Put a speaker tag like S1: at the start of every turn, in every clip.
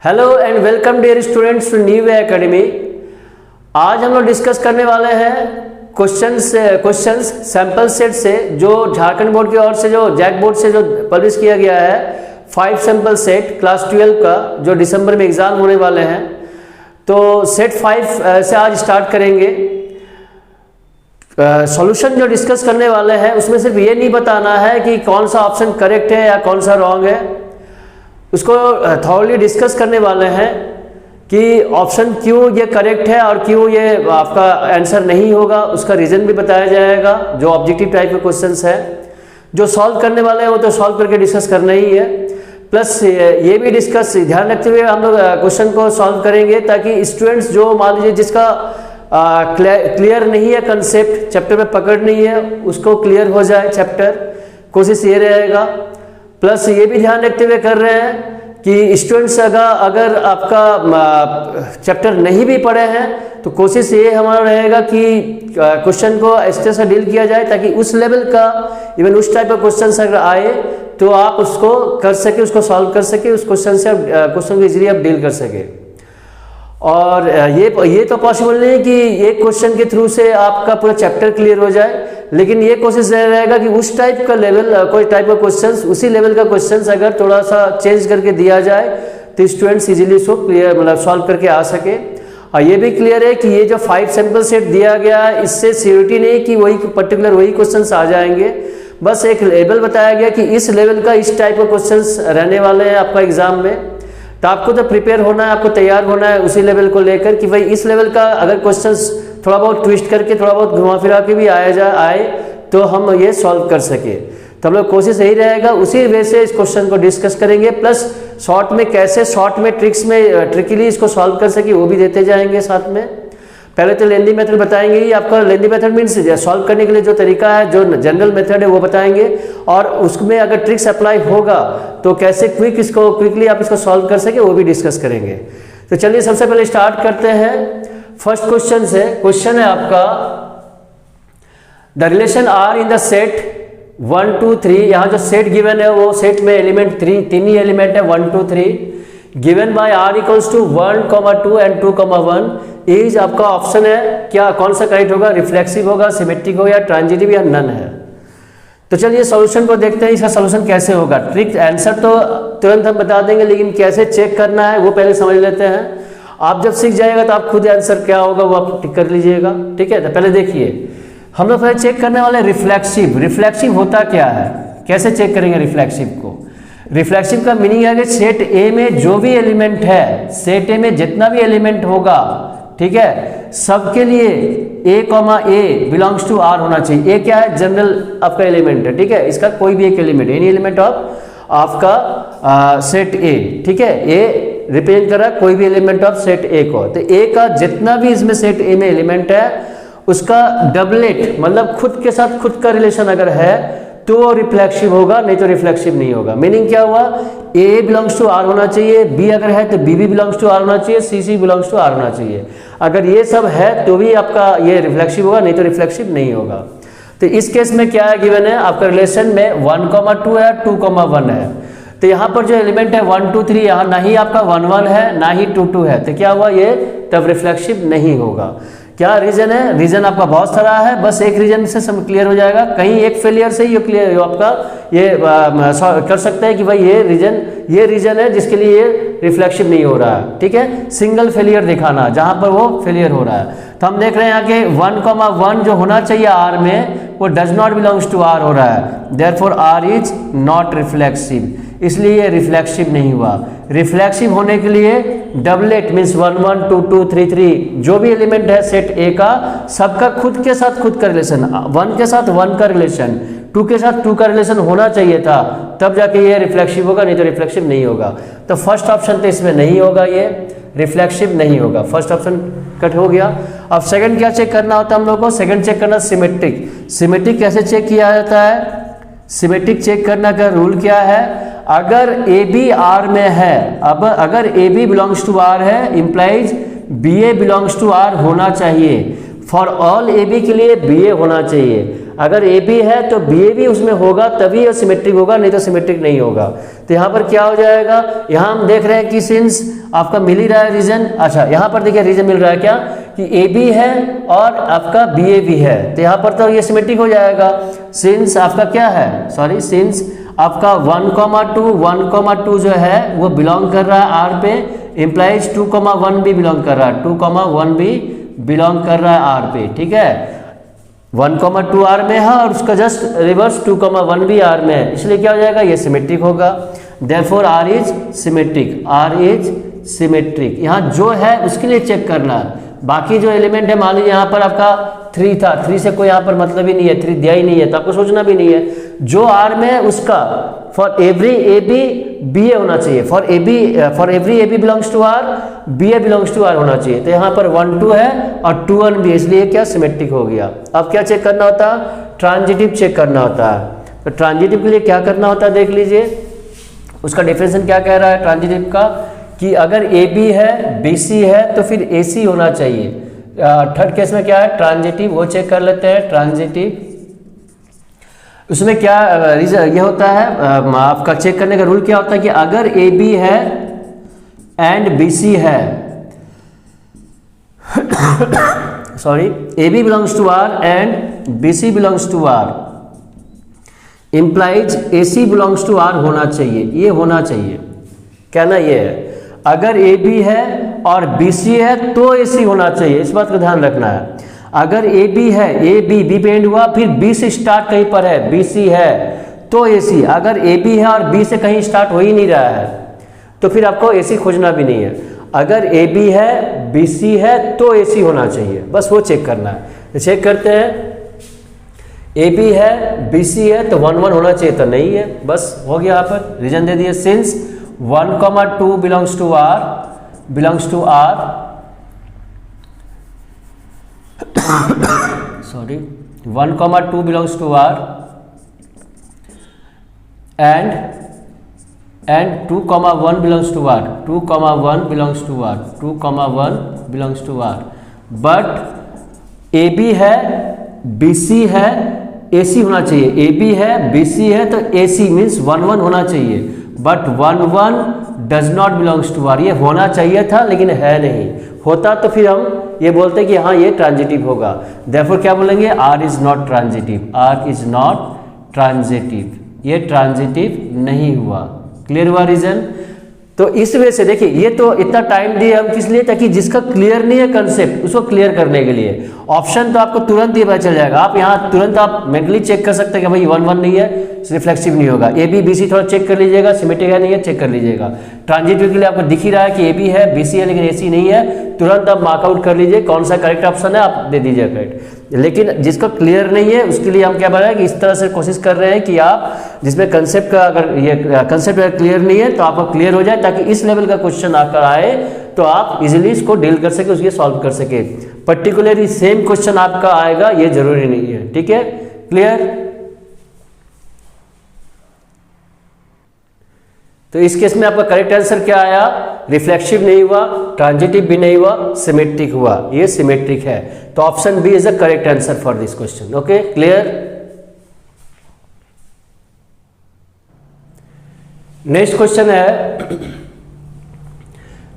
S1: Hello and welcome dear students to new academy. आज हम लोग डिस्कस करने वाले हैं क्वेश्चंस सैंपल सेट से जो झारखंड बोर्ड की ओर से जो जैक बोर्ड से जो पब्लिश किया गया है 5 सैंपल सेट क्लास 12 का जो दिसंबर में एग्जाम होने वाले हैं। तो सेट 5 से आज स्टार्ट करेंगे। सॉल्यूशन जो डिस्कस करने वाले हैं उसमें सिर्फ ये नहीं बताना है कि कौन सा ऑप्शन करेक्ट है या कौन सा रॉन्ग है, उसको थॉरली डिस्कस करने वाले हैं कि ऑप्शन क्यों ये करेक्ट है और क्यों ये आपका आंसर नहीं होगा, उसका रीज़न भी बताया जाएगा। जो ऑब्जेक्टिव टाइप के क्वेश्चंस है जो सॉल्व करने वाले हैं वो तो सॉल्व करके डिस्कस करना ही है, प्लस ये भी डिस्कस ध्यान रखते हुए हम लोग क्वेश्चन को सॉल्व करेंगे ताकि स्टूडेंट्स जो मान लीजिए जिसका क्लियर नहीं है, कंसेप्ट चैप्टर में पकड़ नहीं है, उसको क्लियर हो जाए चैप्टर, कोशिश ये रहेगा। प्लस ये भी ध्यान रखते हुए कर रहे हैं कि स्टूडेंट्स अगर आपका चैप्टर नहीं भी पढ़े हैं तो कोशिश ये हमारा रहेगा कि क्वेश्चन को इस तरह से डील किया जाए ताकि उस लेवल का इवन उस टाइप का क्वेश्चन अगर आए तो आप उसको कर सके, उसको सॉल्व कर सके, उस क्वेश्चन से क्वेश्चन को इजीली आप डील कर सके। और ये तो पॉसिबल नहीं है कि एक क्वेश्चन के थ्रू से आपका पूरा चैप्टर क्लियर हो जाए, लेकिन ये कोशिश रहेगा कि उस टाइप का लेवल कोई टाइप का क्वेश्चंस उसी लेवल का क्वेश्चंस अगर थोड़ा सा चेंज करके दिया जाए तो स्टूडेंट्स इजीली उसको क्लियर मतलब सॉल्व करके आ सके। और ये भी क्लियर है कि ये जो 5 सैंपल सेट दिया गया है इससे श्योरिटी नहीं कि वही पर्टिकुलर वही क्वेश्चंस आ जाएंगे, बस एक लेवल बताया गया कि इस लेवल का इस टाइप का क्वेश्चंस रहने वाले हैं आपका एग्जाम में। तो आपको तो प्रिपेयर होना है, आपको तैयार होना है उसी लेवल को लेकर कि भाई इस लेवल का अगर क्वेश्चंस थोड़ा बहुत ट्विस्ट करके थोड़ा बहुत घुमा फिरा के भी आए तो हम ये सॉल्व कर सके। तो हम लोग कोशिश यही रहेगा उसी वे से इस क्वेश्चन को डिस्कस करेंगे, प्लस शॉर्ट में कैसे शॉर्ट में ट्रिकली इसको सॉल्व कर सके वो भी देते जाएंगे साथ में। पहले तो लेंदी मेथड बताएंगे ही, आपका लेंदी मेथड मीन्स सॉल्व करने के लिए जो तरीका है जो जनरल मेथड है वो बताएंगे, और उसमें अगर ट्रिक्स अप्लाई होगा तो कैसे क्विकली आप इसको सॉल्व कर सके वो भी डिस्कस करेंगे। तो चलिए सबसे पहले स्टार्ट करते हैं। फर्स्ट क्वेश्चन से क्वेश्चन है आपका the relation R in the set 1 2 3। यहाँ जो सेट गिवन है वो सेट में एलिमेंट 3 ही एलिमेंट है 1 2 3 given by R equals to 1, 2 and 2, 1 is आपका ऑप्शन है क्या, कौन सा करेक्ट होगा, रिफ्लेक्सिव होगा, सिमेट्रिक होगा या ट्रांजिटिव या नन है। तो चलिए सॉल्यूशन को देखते हैं इसका सॉल्यूशन कैसे होगा। ट्रिक आंसर तो तुरंत हम बता देंगे, लेकिन कैसे चेक करना है वो पहले समझ लेते हैं। आप जब सीख जाएगा तो आप खुद आंसर क्या होगा वो आप टिक कर लीजिएगा, ठीक है। तो पहले देखिए हम लोग पहले चेक करने वाले रिफ्लेक्सिव होता क्या है, कैसे चेक करेंगे रिफ्लेक्सिव को। रिफ्लेक्सिव का मीनिंग है कि सेट ए में जो भी एलिमेंट है, सेट ए में जितना भी एलिमेंट होगा, ठीक है, सबके लिए a बिलोंग्स टू आर होना चाहिए। ए क्या है, जनरल आपका एलिमेंट है, ठीक है, इसका कोई भी एक एलिमेंट, एनी एलिमेंट ऑफ आपका सेट ए, ठीक है, ए रिप्रेजेंट कर रहा है कोई भी एलिमेंट ऑफ सेट ए को। तो ए का जितना भी इसमें सेट ए में एलिमेंट है उसका डबलेट मतलब खुद के साथ खुद का रिलेशन अगर है तो रिफ्लेक्सिव होगा, नहीं तो रिफ्लेक्सिव नहीं होगा। मीनिंग क्या हुआ, ए बिलोंग्स टू आर होना चाहिए, बी अगर है तो बी भी बिलोंग्स टू आर होना चाहिए, सी बिलोंग्स टू आर होना चाहिए। अगर ये सब है तो भी आपका ये रिफ्लेक्सिव होगा, नहीं तो रिफ्लेक्सिव नहीं होगा। तो इस केस में क्या है गिवन है आपका रिलेशन में 1, 2 है, 2, 1 है। तो यहाँ पर जो एलिमेंट है 1 2 3 यहाँ ना ही आपका 1 1 है ना ही 2 2 है, तो क्या हुआ ये तब रिफ्लेक्सिव नहीं होगा। क्या रीजन है, रीजन आपका बहुत सारा है, बस एक रीजन से सब क्लियर हो जाएगा, कहीं एक फेलियर से ये क्लियर आपका ये कर सकते हैं कि भाई ये रीजन है जिसके लिए ये रिफ्लेक्सिव नहीं हो रहा है, ठीक है। सिंगल फेलियर दिखाना जहां पर वो फेलियर हो रहा है। तो हम देख रहे हैं यहाँ के 1, 1 जो होना चाहिए आर में वो does not belongs to R हो रहा है, therefore R is not reflexive, इसलिए ये रिफ्लेक्सिव नहीं हुआ। रिफ्लेक्सिव होने के लिए डबलेट मीन्स 1 1 2 2 3 3 जो भी एलिमेंट है सेट ए का सबका खुद के साथ खुद का रिलेशन, 1 के साथ 1 का रिलेशन, 2 के साथ 2 का रिलेशन होना चाहिए था, तब जाके ये रिफ्लेक्सिव होगा, नहीं तो रिफ्लेक्सिव नहीं होगा। तो फर्स्ट ऑप्शन तो इसमें नहीं होगा, ये रिफ्लेक्सिव नहीं होगा, फर्स्ट ऑप्शन कट हो गया। अब सेकंड क्या चेक करना होता है हम लोग को, सेकंड चेक करना सिमेट्रिक कैसे चेक किया जाता है। सिमेट्रिक चेक करने का रूल क्या है, अगर ए बी आर में है, अब अगर A B belongs to R है implies B A belongs to R होना चाहिए। फॉर ऑल ए बी के लिए बी ए होना चाहिए। अगर ए बी है तो बी ए भी उसमें होगा, तभी ये सिमेट्रिक होगा, नहीं तो सिमेट्रिक नहीं होगा। तो यहाँ पर क्या हो जाएगा, यहाँ हम देख रहे हैं कि सिंस आपका मिल ही रहा है रीजन। अच्छा यहाँ पर देखिए रीजन मिल रहा है क्या कि ए बी है और आपका बी ए भी है, तो यहाँ पर तो ये सिमेट्रिक हो जाएगा। सिंस आपका क्या है, सॉरी सिंस आपका 1,2 जो है वो बिलोंग कर रहा है आर पे, इम्प्लाइज 2,1 भी बिलोंग कर रहा है, 2,1 भी बिलोंग कर रहा है आर पे, ठीक है। 1,2 आर में है और उसका जस्ट रिवर्स 2,1 भी आर में है, इसलिए क्या हो जाएगा, ये सिमेट्रिक होगा। Therefore R is symmetric, R is symmetric. यहाँ जो है उसके लिए चेक करना है, बाकी जो एलिमेंट है मान लीजिए यहाँ पर आपका 3 था, 3 से कोई यहाँ पर मतलब ही नहीं है, 3 दिया ही नहीं है, तो आपको सोचना भी नहीं है। जो आर में है उसका for every A B B A होना चाहिए, for every A B belongs to R B A belongs to R होना चाहिए। तो यहाँ पर 1 2 है और 2 1 भी, इसलिए क्या सिमेट्रिक हो गया। अब क्या चेक करना होता है, ट्रांजिटिव चेक करना होता है। तो ट्रांजिटिव के लिए क्या करना होता है देख लीजिए, उसका डेफिनेशन क्या कह रहा है ट्रांजिटिव का, कि अगर ए बी है बी सी है तो फिर ए सी होना चाहिए। थर्ड केस में क्या है ट्रांजिटिव, वो चेक कर लेते हैं। ट्रांजिटिव उसमें क्या रीजन ये होता है, आपका चेक करने का रूल क्या होता है कि अगर ए बी है एंड बी सी है sorry A B belongs to R and B C belongs to R, implies A C belongs to R होना चाहिए, ये होना चाहिए। कहना ये है अगर ए बी है और बी सी है तो ए सी होना चाहिए, इस बात का ध्यान रखना है। अगर ए बी है, ए बी पे एंड हुआ, फिर बी से स्टार्ट कहीं पर है, बी सी है तो ए सी। अगर ए बी है और बी से कहीं स्टार्ट हो ही नहीं रहा है तो फिर आपको ए सी खोजना भी नहीं है। अगर ए बी है बी सी है तो ए सी होना चाहिए, बस वो चेक करना है। तो चेक करते हैं, ए बी है बी सी है तो 1 1 होना चाहिए, तो नहीं है, बस हो गया। यहाँ पर रीजन दे दिए, since 1,2 belongs to R sorry 1,2 belongs to R and 2,1 belongs to R, 2,1 belongs to R, 2,1 belongs to R, but AB है BC है AC होना चाहिए। AB है BC है तो AC means 1 1 होना चाहिए, but 1 1 does not belongs to R, ये होना चाहिए था लेकिन है नहीं, होता तो फिर हम ये बोलते हैं कि हाँ ये ट्रांजिटिव होगा। देयरफॉर क्या बोलेंगे, R is not transitive, R is not transitive, ये ट्रांजिटिव नहीं हुआ। क्लियर हुआ रीजन। तो इस वजह से देखिए ये तो इतना टाइम दिए हम किस लिए, ताकि जिसका क्लियर नहीं है कंसेप्ट उसको क्लियर करने के लिए। ऑप्शन तो आपको तुरंत ही पता चल जाएगा, आप यहाँ तुरंत आप मेंटली चेक कर सकते हैं कि भाई 1 1 नहीं है, रिफ्लेक्सिव नहीं होगा। ए बी बी सी थोड़ा चेक कर लीजिएगा, सिमेट्रिक है नहीं है चेक कर लीजिएगा। ट्रांजिटिव के लिए आपको दिख ही रहा है कि ए बी है बी सी है लेकिन ए सी नहीं है, तुरंत आप मार्कआउट कर लीजिए कौन सा करेक्ट ऑप्शन है, आप दे दीजिए करेक्ट। लेकिन जिसका क्लियर नहीं है उसके लिए हम क्या बना है कि इस तरह से कोशिश कर रहे हैं कि आप जिसमें कंसेप्ट का अगर ये कंसेप्ट क्लियर नहीं है तो आपको क्लियर हो जाए, ताकि इस लेवल का क्वेश्चन आकर आए तो आप इजीली इसको डील कर सके, उसके सॉल्व कर सके। पर्टिकुलरली सेम क्वेश्चन आपका आएगा ये जरूरी नहीं है, ठीक है। क्लियर। तो इस केस में आपका करेक्ट आंसर क्या आया, रिफ्लेक्सिव नहीं हुआ, ट्रांजिटिव भी नहीं हुआ, सिमेट्रिक हुआ, ये सिमेट्रिक है। तो option B is the correct answer for this question. Okay clear. Next question है,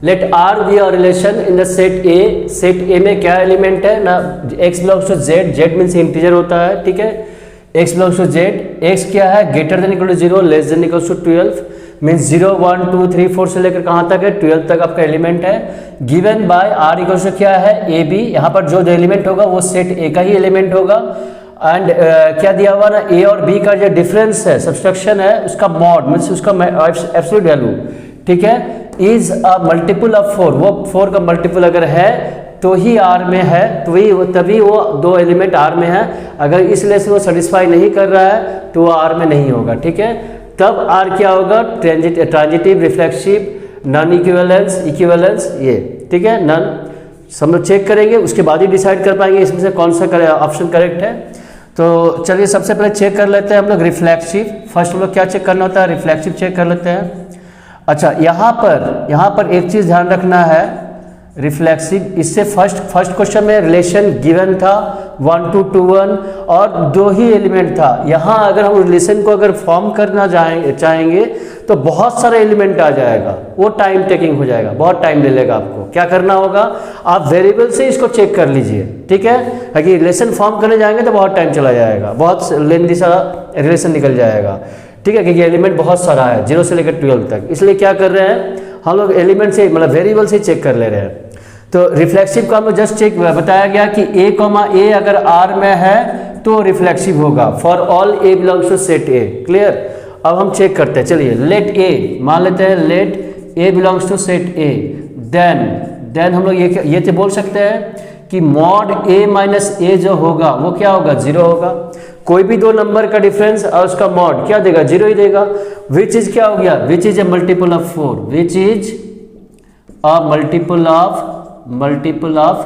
S1: let R be a relation in the set A. Set A में क्या एलिमेंट है ना, x belongs to z, z means integer होता है, ठीक है। x belongs to z, x क्या है greater than equal to 0 less than equal to 12 means 0 1 2 3 4 से लेकर कहां तक है 12 तक आपका एलिमेंट है। Given by R equal to क्या है ए बी, यहाँ पर जो एलिमेंट होगा वो सेट ए का ही एलिमेंट होगा। एंड क्या दिया हुआ ना, ए और बी का जो डिफरेंस है सब्सट्रैक्शन है उसका मॉड मीन्स उसका एब्सोल्यूट वैल्यू, ठीक है, इज अ मल्टीपल ऑफ 4, वो 4 का मल्टीपल अगर है तो ही आर में है, तो तभी वो दो एलिमेंट आर में है। अगर इस लेस वो सेटिस्फाई नहीं कर रहा है तो वो आर में नहीं होगा, ठीक है। तब आर क्या होगा, transitive, reflexive, non equivalence, equivalence, ये ठीक है। नॉन सब लोग चेक करेंगे, उसके बाद ही डिसाइड कर पाएंगे इसमें से कौन सा ऑप्शन करेक्ट है। तो चलिए सबसे पहले चेक कर लेते हैं हम लोग रिफ्लेक्सिव। फर्स्ट हम लोग क्या चेक करना होता है, रिफ्लेक्सिव चेक कर लेते हैं। अच्छा यहाँ पर एक चीज़ ध्यान रखना है, रिफ्लेक्सिव। इससे फर्स्ट क्वेश्चन में रिलेशन गिवन था 1 to 2 1 और 2 ही एलिमेंट था। यहाँ अगर हम रिलेशन को अगर फॉर्म करना चाहेंगे तो बहुत सारे एलिमेंट आ जाएगा, वो टाइम टेकिंग हो जाएगा, बहुत टाइम ले लेगा। आपको क्या करना होगा, आप वेरिएबल से इसको चेक कर लीजिए, ठीक है। अगर रिलेशन फॉर्म करने जाएंगे तो बहुत टाइम चला जाएगा, बहुत लेंथी सारा रिलेशन निकल जाएगा, ठीक है, क्योंकि एलिमेंट बहुत सारा है 0 से लेकर 12 तक। इसलिए क्या कर रहे हैं हम लोग, एलिमेंट से मतलब वेरिएबल से चेक कर ले रहे हैं। तो रिफ्लेक्सिव का हमें जस्ट चेक बताया गया कि a, अगर R में है तो रिफ्लेक्सिव होगा for all a belongs to set A। Clear. अब हम चेक करते हैं, चलिए लेट A मान लेते हैं, let A belongs to set A, then हम लोग ये तो बोल सकते हैं कि मॉड A माइनस A जो होगा वो क्या होगा, 0 होगा। कोई भी दो नंबर का डिफरेंस और उसका मॉड क्या देगा, 0 ही देगा। विच इज क्या हो गया, विच is a multiple of 4, which is a multiple of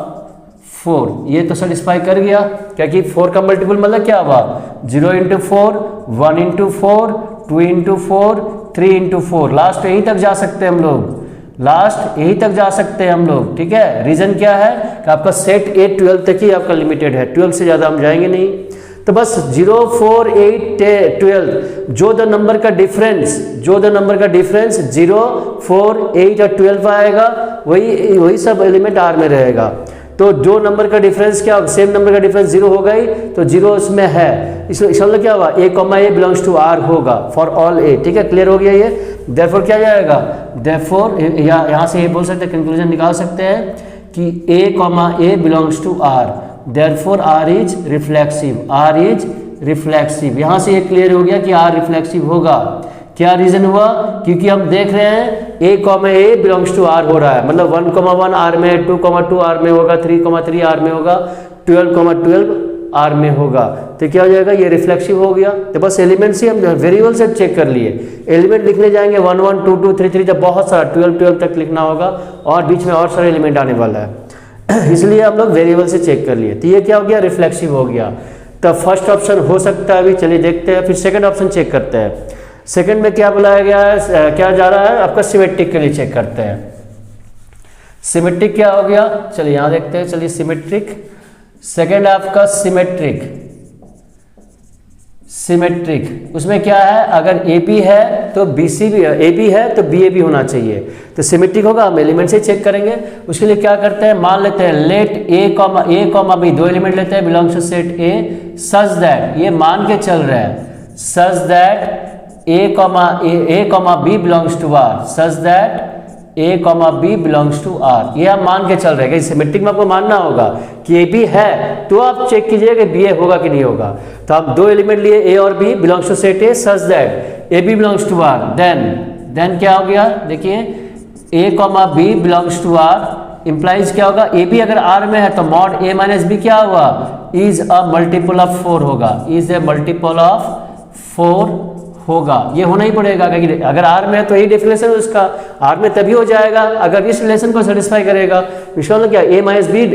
S1: 4। ये तो सेटिस्फाई कर गया, क्योंकि 4 का मल्टीपल मतलब क्या हुआ, 0 into 4, 1 into 4, 2 into 4, 3 into 4। Last यहीं तक जा सकते हैं हम लोग, लास्ट यहीं तक जा सकते हैं हम लोग, ठीक है। रीजन क्या है कि आपका सेट A 12 तक ही आपका लिमिटेड है, 12 से ज़्यादा हम जाएंगे नहीं। तो बस 0, 4, 8, 12 जो द नंबर का डिफरेंस 0, 4, 8 और 12 आएगा, वही सब एलिमेंट R में रहेगा। तो जो नंबर का डिफरेंस क्या होगा, सेम नंबर का डिफरेंस 0 हो गई तो 0 इसमें है, इसलिए क्या हुआ, a, बिलोंग्स टू R होगा फॉर ऑल A, ठीक है। क्लियर हो गया ये। देयरफॉर क्या जाएगा, देयरफॉर यहाँ से ये बोल सकते हैं, कंक्लूजन निकाल सकते हैं कि a, belongs to R, therefore R is reflexive. यहाँ से ये क्लियर हो गया कि R रिफ्लेक्सिव होगा। क्या रीजन हुआ, क्योंकि हम देख रहे हैं a, बिलोंग्स टू R हो रहा है, मतलब 1, R में, 2, 2 R में होगा, 3, 3 R में होगा, 12, 12 R में होगा। तो क्या हो जाएगा, ये रिफ्लेक्सिव हो गया। तो बस एलिमेंट से हम वेरिएबल से चेक कर लिए, एलिमेंट लिखने जाएंगे 1, 1, 2, 2, 3, 3, जब बहुत सारा 12 तक लिखना होगा और बीच में और सारे एलिमेंट आने वाला है, इसलिए हम लोग वेरिएबल से चेक कर लिए। तो ये क्या हो गया, रिफ्लेक्सिव हो गया। तो फर्स्ट ऑप्शन हो सकता है, अभी चलिए देखते हैं। फिर सेकंड ऑप्शन चेक करते हैं। सेकंड में क्या बुलाया गया है, क्या जा रहा है आपका, सिमेट्रिक के लिए चेक करते हैं। सिमेट्रिक क्या हो गया, चलिए यहां देखते हैं। चलिए सिमेट्रिक, सेकंड आपका सिमेट्रिक उसमें क्या है, अगर AB है तो BC भी है, AB है तो BA भी होना चाहिए। तो सिमेट्रिक होगा, हम एलिमेंट से चेक करेंगे। उसके लिए क्या करते हैं, मान लेते हैं लेट A, B, दो एलिमेंट लेते हैं, belongs to set A, such that, ये मान के चल रहे हैं, such that A, B belongs to R, such that A, B belongs to R। ये हम मान के चल रहे हैं। सिमेट्रिक में आपको मानना होगा कि AB है तो आप चेक कीजिएगा कि BA होगा कि नहीं होगा। तो आप दो एलिमेंट लिए A और B, belongs to set A, such that AB belongs to R, then क्या हो गया, देखिए A, B belongs to R implies क्या होगा, AB अगर R में है तो मॉड A माइनस B क्या हुआ, इज अ मल्टीपल ऑफ 4 होगा, इज ए मल्टीपल ऑफ 4 होगा। ये होना ही पड़ेगा, क्योंकि अगर R में है तो यही डेफिनेशन है उसका, R में तभी हो जाएगा अगर इस रिलेशन को सेटिस्फाई करेगा। विश्वास क्या, A माइनस B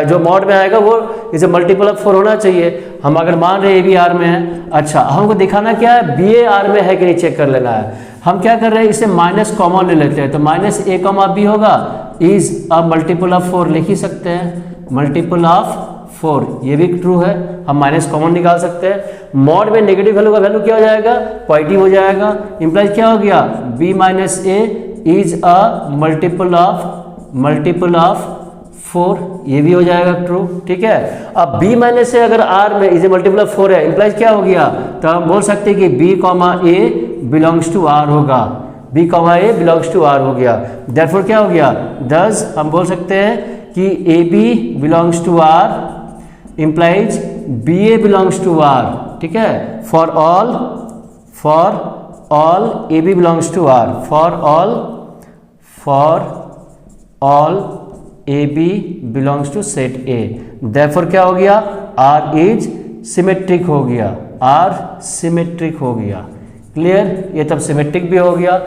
S1: जो मॉड में आएगा वो इज ए मल्टीपल ऑफ 4 होना चाहिए। हम अगर मान रहे हैं A भी R में है, अच्छा हमको दिखाना क्या है, BA R में है कि नहीं चेक कर लेना है। हम क्या कर रहे हैं, इसे माइनस कॉमन ले लेते हैं, तो माइनस A, B होगा, इज अ मल्टीपल ऑफ 4 लिख ही सकते हैं, मल्टीपल ऑफ 4, ये भी ट्रू है, हम माइनस कॉमन निकाल सकते हैं। मॉड में नेगेटिव वैल्यू का वैल्यू क्या हो जाएगा, पॉजिटिव हो जाएगा। इंप्लाइज क्या हो गया, B minus A is a multiple of 4, ये भी हो जाएगा ट्रू, ठीक है। अब B माइनस A अगर R में इज ए मल्टीपल ऑफ 4 है, इंप्लाइज क्या हो गया, तो हम बोल सकते हैं कि B, A belongs to R होगा, B, A belongs to R हो गया। देयरफॉर क्या हो गया, thus हम बोल सकते हैं कि AB belongs to R implies BA belongs to R, ठीक है। for all AB belongs to R, for all AB belongs to set A, therefore क्या हो गया, R is symmetric हो गया, R symmetric हो गया। क्लियर, ये तब सिमेट्रिक भी हो गया।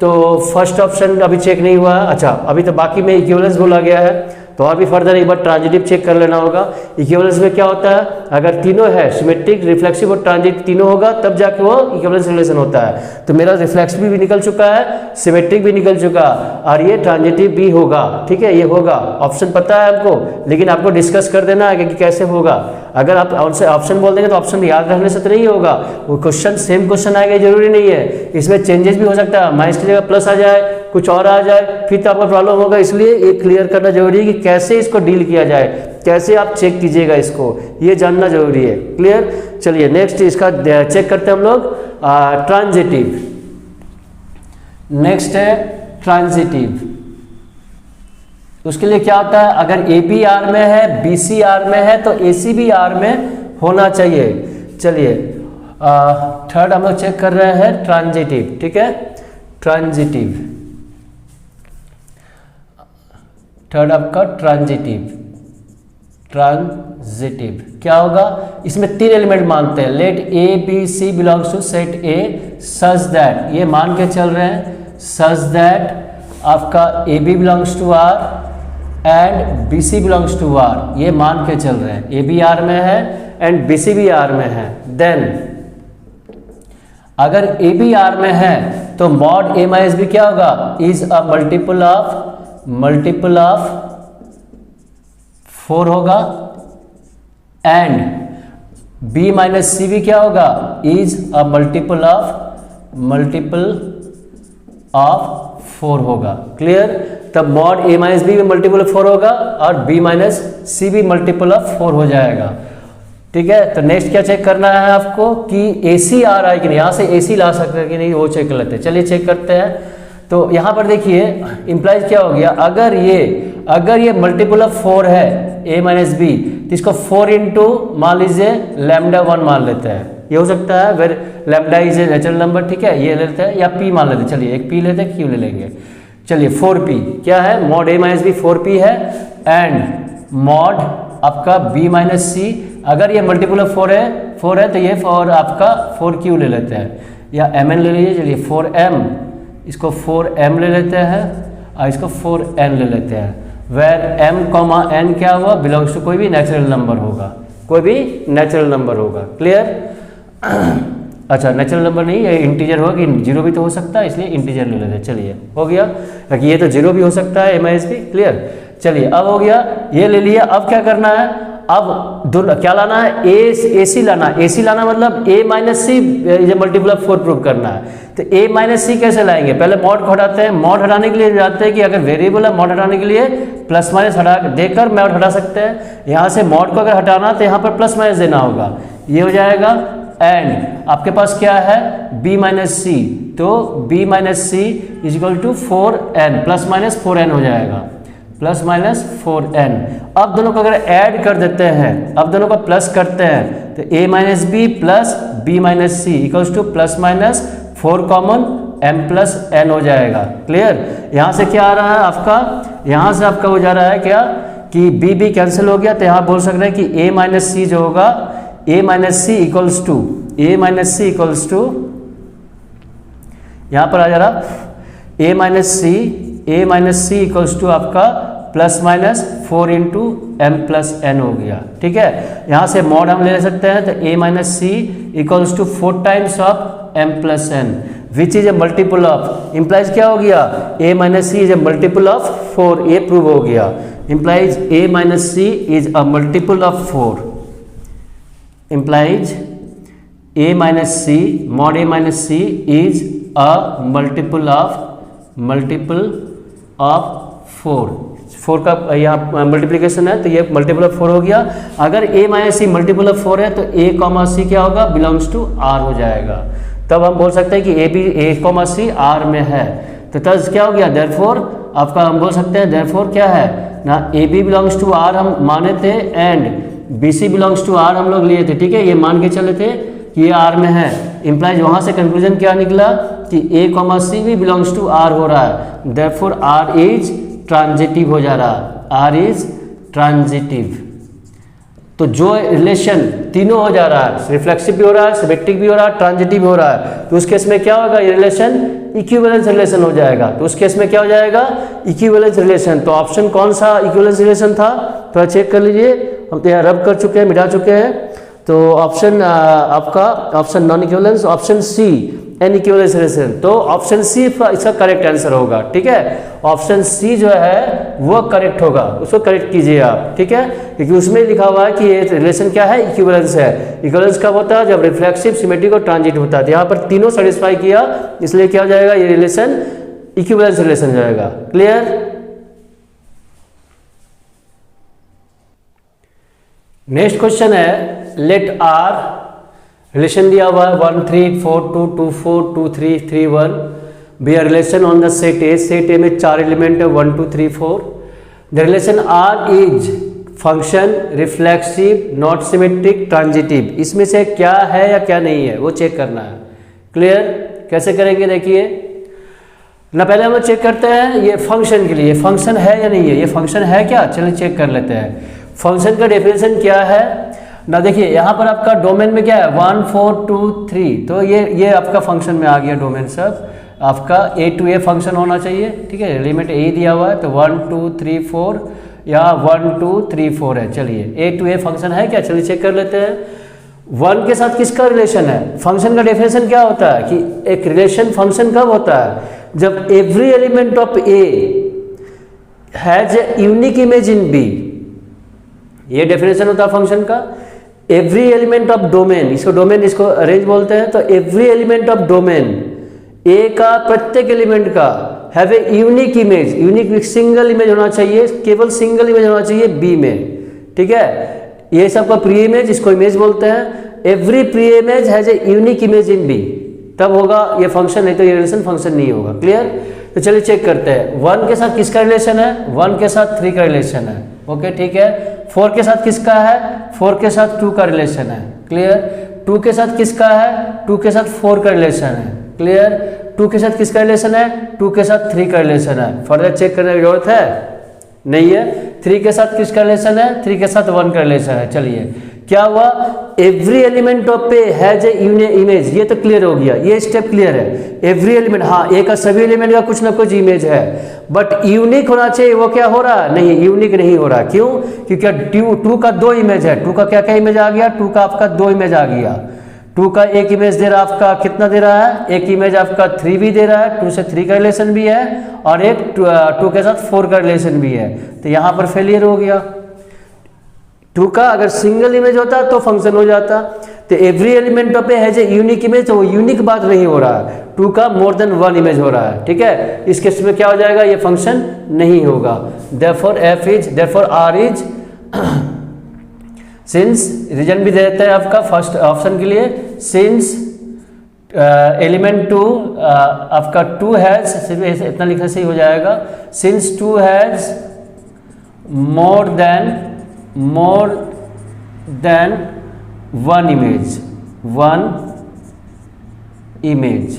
S1: तो फर्स्ट ऑप्शन अभी चेक नहीं हुआ है। अच्छा अभी तो बाकी में इक्विवेलेंस बोला गया है, तो और भी फर्दर एक बार ट्रांजिटिव चेक कर लेना होगा। इक्विवेलेंस में क्या होता है, अगर तीनों है, सिमेट्रिक, रिफ्लेक्सिव और ट्रांजिटिव तीनों होगा तब जाके वो इक्विवेलेंस रिलेशन होता है। तो मेरा रिफ्लेक्सिव भी निकल चुका है, सिमेट्रिक भी निकल चुका, और ये ट्रांजिटिव भी होगा, ठीक है, ये होगा, ऑप्शन पता है आपको, लेकिन आपको डिस्कस कर देना है कि कैसे होगा। अगर आप ऑप्शन बोल देंगे तो ऑप्शन याद रखने से तो नहीं होगा, वो क्वेश्चन सेम क्वेश्चन आएगा जरूरी नहीं है, इसमें चेंजेस भी हो सकता है, माइनस की जगह प्लस आ जाए, कुछ और आ जाए, फिर तो आपको प्रॉब्लम होगा। इसलिए ये क्लियर करना जरूरी है कि कैसे इसको डील किया जाए, कैसे आप चेक कीजिएगा इसको, ये जानना जरूरी है। क्लियर? चलिए नेक्स्ट इसका चेक करते हैं हम लोग, ट्रांजिटिव। नेक्स्ट है ट्रांजिटिव। उसके लिए क्या होता है, अगर ए बी आर में है, बी सी आर में है, तो ए सी भी आर में होना चाहिए। चलिए थर्ड हम लोग चेक कर रहे हैं ट्रांजिटिव, ठीक है, ट्रांजिटिव। थर्ड आपका ट्रांजिटिव। ट्रांजिटिव क्या होगा, इसमें तीन एलिमेंट मानते हैं, let A B C belongs to set A such that, ये मान के चल रहे हैं सच दैट आपका A B belongs to R and B C belongs to R, ये मान के चल रहे हैं, ए बी आर में है एंड बी सी भी आर में है। देन अगर ए बी आर में है तो मॉड ए माइनस बी क्या होगा, इज अ मल्टीपल ऑफ 4 होगा, एंड बी माइनस सी भी क्या होगा, इज अ मल्टीपल ऑफ 4 होगा। क्लियर? तब मॉड ए माइनस बी भी मल्टीपल ऑफ 4 होगा और बी माइनस सी भी मल्टीपल ऑफ 4 हो जाएगा। ठीक है, तो नेक्स्ट क्या चेक करना है आपको कि ए सी आ रहा है कि नहीं, यहां से ए सी ला सकते हैं कि नहीं, वो चेक कर लेते हैं। चलिए चेक करते हैं। तो यहां पर देखिए इंप्लाइज क्या हो गया, अगर ये मल्टीपल ऑफ 4 है ए माइनस बी, तो इसको 4 इंटू मान लीजिए लैम्डा 1 मान लेते हैं, ये हो सकता है, where lambda is a natural number, ठीक है, ये लेते हैं, या पी मान लेते हैं। चलिए एक पी लेते हैं, क्यू ले लेंगे। चलिए 4p क्या है, मॉड ए माइनस बी 4p है, एंड मॉड आपका b माइनस सी, अगर ये मल्टीपल ऑफ 4 है तो ये फॉर आपका 4q ले लेते हैं, या mn ले लीजिए। चलिए 4m, इसको 4m ले लेते हैं और इसको 4n ले लेते हैं, वेर m कॉमा n क्या हुआ, बिलोंग्स टू कोई भी नेचुरल नंबर होगा, कोई भी नेचुरल नंबर होगा। क्लियर? अच्छा नेचुरल नंबर नहीं, ये इंटीजर होगा कि जीरो भी तो हो सकता है, इसलिए इंटीजर ले लेते हैं। चलिए हो गया, ताकि ये तो जीरो भी हो सकता है, एम भी। क्लियर? चलिए अब हो गया, ये ले लिया। अब क्या करना है, अब क्या लाना है, ए सी लाना। ए सी लाना मतलब A minus C multiple of 4 prove करना है। तो ए माइनस सी कैसे लाएंगे, पहले मॉड को हटाते हैं। मॉड हटाने के लिए जानते हैं कि अगर वेरिएबल है, मॉड हटाने के लिए प्लस माइनस हटा देकर मॉड हटा सकते हैं। यहाँ से मॉड को अगर हटाना तो यहाँ पर प्लस माइनस देना होगा, ये हो जाएगा। एंड आपके पास क्या है, b माइनस सी, तो b minus C is equal to 4n, plus minus 4n हो जाएगा, प्लस माइनस 4n। अब दोनों को अगर ऐड कर देते हैं, अब दोनों को प्लस करते हैं, तो a minus B plus b minus C equals to plus minus 4 common m plus n हो जाएगा। क्लियर? यहाँ से क्या आ रहा है आपका, यहाँ से आपका हो जा रहा है क्या कि b कैंसिल हो गया, तो यहाँ बोल सकते हैं कि a माइनस सी जो होगा, a minus C equals to यहाँ पर आ जा रहा a minus C equals to आपका plus minus 4 into M plus N हो गया। ठीक है, यहाँ से मॉड हम ले सकते हैं, तो a minus C equals to 4 times of m plus N which is a multiple of, implies क्या हो गया, a minus C is a multiple of 4, ये प्रूव हो गया। Implies a minus C is a multiple of 4, implies a minus c, mod a minus c is a multiple of 4 का यहाँ multiplication है, तो ये मल्टीपल ऑफ 4 हो गया। अगर a minus C multiple of 4 है तो a कॉमा सी क्या होगा, बिलोंग्स टू r हो जाएगा। तब हम बोल सकते हैं कि a कॉमा सी r में है, तो तब क्या हो गया, देयरफॉर आपका हम बोल सकते हैं, देयरफॉर क्या है ना, a b belongs to r हम माने थे, and B C belongs to R हम लोग लिए थे। ठीक है, ये मान के चले थे कि ये आर में है। इम्प्लाइज वहां से कंक्लूजन क्या निकला कि ए कॉमा सी भी बिलोंग्स टू आर हो रहा है, देयरफॉर आर इज ट्रांजिटिव हो जा रहा है, आर इज ट्रांजिटिव। तो जो रिलेशन तीनों हो जा रहा है, रिफ्लेक्सिव भी हो रहा है, सिमेट्रिक भी हो रहा है, ट्रांजिटिव भी हो रहा है, तो उस केस में क्या होगा, ये रिलेशन इक्विवेलेंस रिलेशन हो जाएगा। तो उस केस में क्या हो जाएगा, इक्विवेलेंस रिलेशन। तो ऑप्शन कौन सा इक्विवेलेंस रिलेशन था, थोड़ा चेक कर लीजिए। हम तो यहाँ रब कर चुके हैं, मिटा चुके हैं। तो ऑप्शन आपका option non equivalence, option C an equivalence relation, तो ऑप्शन सी इसका करेक्ट आंसर होगा। ठीक है, ऑप्शन सी जो है वो करेक्ट होगा, उसको करेक्ट कीजिए आप। ठीक है, क्योंकि उसमें लिखा हुआ है कि ये रिलेशन क्या है, इक्विवेलेंस है। इक्विवेलेंस कब होता है, जब रिफ्लेक्सिव, सिमेट्रिक और ट्रांजिट होता है। तो यहाँ पर तीनों सेटिस्फाई किया, इसलिए क्या हो जाएगा, ये रिलेशन इक्विवेलेंस रिलेशन हो जाएगा। क्लियर। नेक्स्ट क्वेश्चन है, लेट आर, रिलेशन दिया हुआ है 1 3 4 2 2 4 2 3 3 1, B R relation on the set A. Set A में 4 एलिमेंट है 1 2 3 4। The relation R is function, reflexive, not symmetric, transitive. इसमें से क्या है या क्या नहीं है वो चेक करना है। क्लियर। कैसे करेंगे देखिए ना, पहले हम चेक करते हैं ये फंक्शन के लिए, फंक्शन है या नहीं है, ये फंक्शन है क्या, चलिए चेक कर लेते हैं। फंक्शन का डेफिनेशन क्या है ना, देखिए यहाँ पर आपका डोमेन में क्या है 1 4 2 3, तो ये आपका फंक्शन में आ गया डोमेन। सब आपका ए टू ए फंक्शन होना चाहिए। ठीक है, लिमिट ए दिया हुआ है तो 1 2 3 4 या 1 2 3 4 है। चलिए ए टू ए फंक्शन है क्या, चलिए चेक कर लेते हैं। 1 के साथ किसका रिलेशन है, फंक्शन का डेफिनेशन क्या होता है कि एक रिलेशन फंक्शन कब होता है, जब every element of A has a unique image in B. ये डेफिनेशन होता है फंक्शन का। एवरी एलिमेंट ऑफ डोमेन, इसको डोमेन, इसको रेंज बोलते हैं। तो every element of domain A का, प्रत्येक एलिमेंट का have a unique image, unique single image होना चाहिए, केवल सिंगल इमेज होना चाहिए बी में। ठीक है, ये सबका प्री इमेज, इसको इमेज बोलते हैं। Every pre image has a unique image in B, तब होगा ये फंक्शन, नहीं तो ये रिलेशन फंक्शन नहीं होगा। क्लियर। तो चलिए चेक करते हैं 1 के साथ किसका रिलेशन है, 1 के साथ 3 का रिलेशन है। ओके ठीक है। 4 के साथ किसका है, 4 के साथ 2 का रिलेशन है। क्लियर। 2 के साथ किसका है, 2 के साथ 4 का रिलेशन है। क्लियर। 2 के साथ किसका रिलेशन है, 2 के साथ 3 का रिलेशन है। फर्दर चेक करने की जरूरत है नहीं है। 3 के साथ किसका रिलेशन है, 3 के साथ 1 का रिलेशन है। चलिए क्या हुआ, every element of A has a unique image, ये तो क्लियर हो गया, ये स्टेप क्लियर है। एवरी एलिमेंट, हाँ ए का सभी एलिमेंट का कुछ ना कुछ इमेज है, बट यूनिक होना चाहिए, वो क्या हो रहा है, नहीं यूनिक नहीं हो रहा। क्यों, क्योंकि 2 का 2 इमेज है। 2 का क्या क्या इमेज आ गया, 2 का आपका 2 इमेज आ गया। 2 का एक इमेज दे रहा है आपका, कितना दे रहा है, एक इमेज आपका 3 भी दे रहा है, 2 से 3 का रिलेशन भी है, और एक 2 के साथ 4 का रिलेशन भी है। तो यहाँ पर फेलियर हो गया। 2 का अगर सिंगल इमेज होता तो फंक्शन हो जाता। तो every element of A has a unique image, तो वो यूनिक बात नहीं हो रहा है, 2 का मोर देन 1 इमेज हो रहा है। ठीक है, इस केस में क्या हो जाएगा, ये फंक्शन नहीं होगा। Therefore R is, since reason भी देते हैं आपका फर्स्ट ऑप्शन के लिए, सिंस एलिमेंट 2 आपका 2 हैज, सिर्फ इतना लिखने से ही हो जाएगा, since 2 has more than 1 image.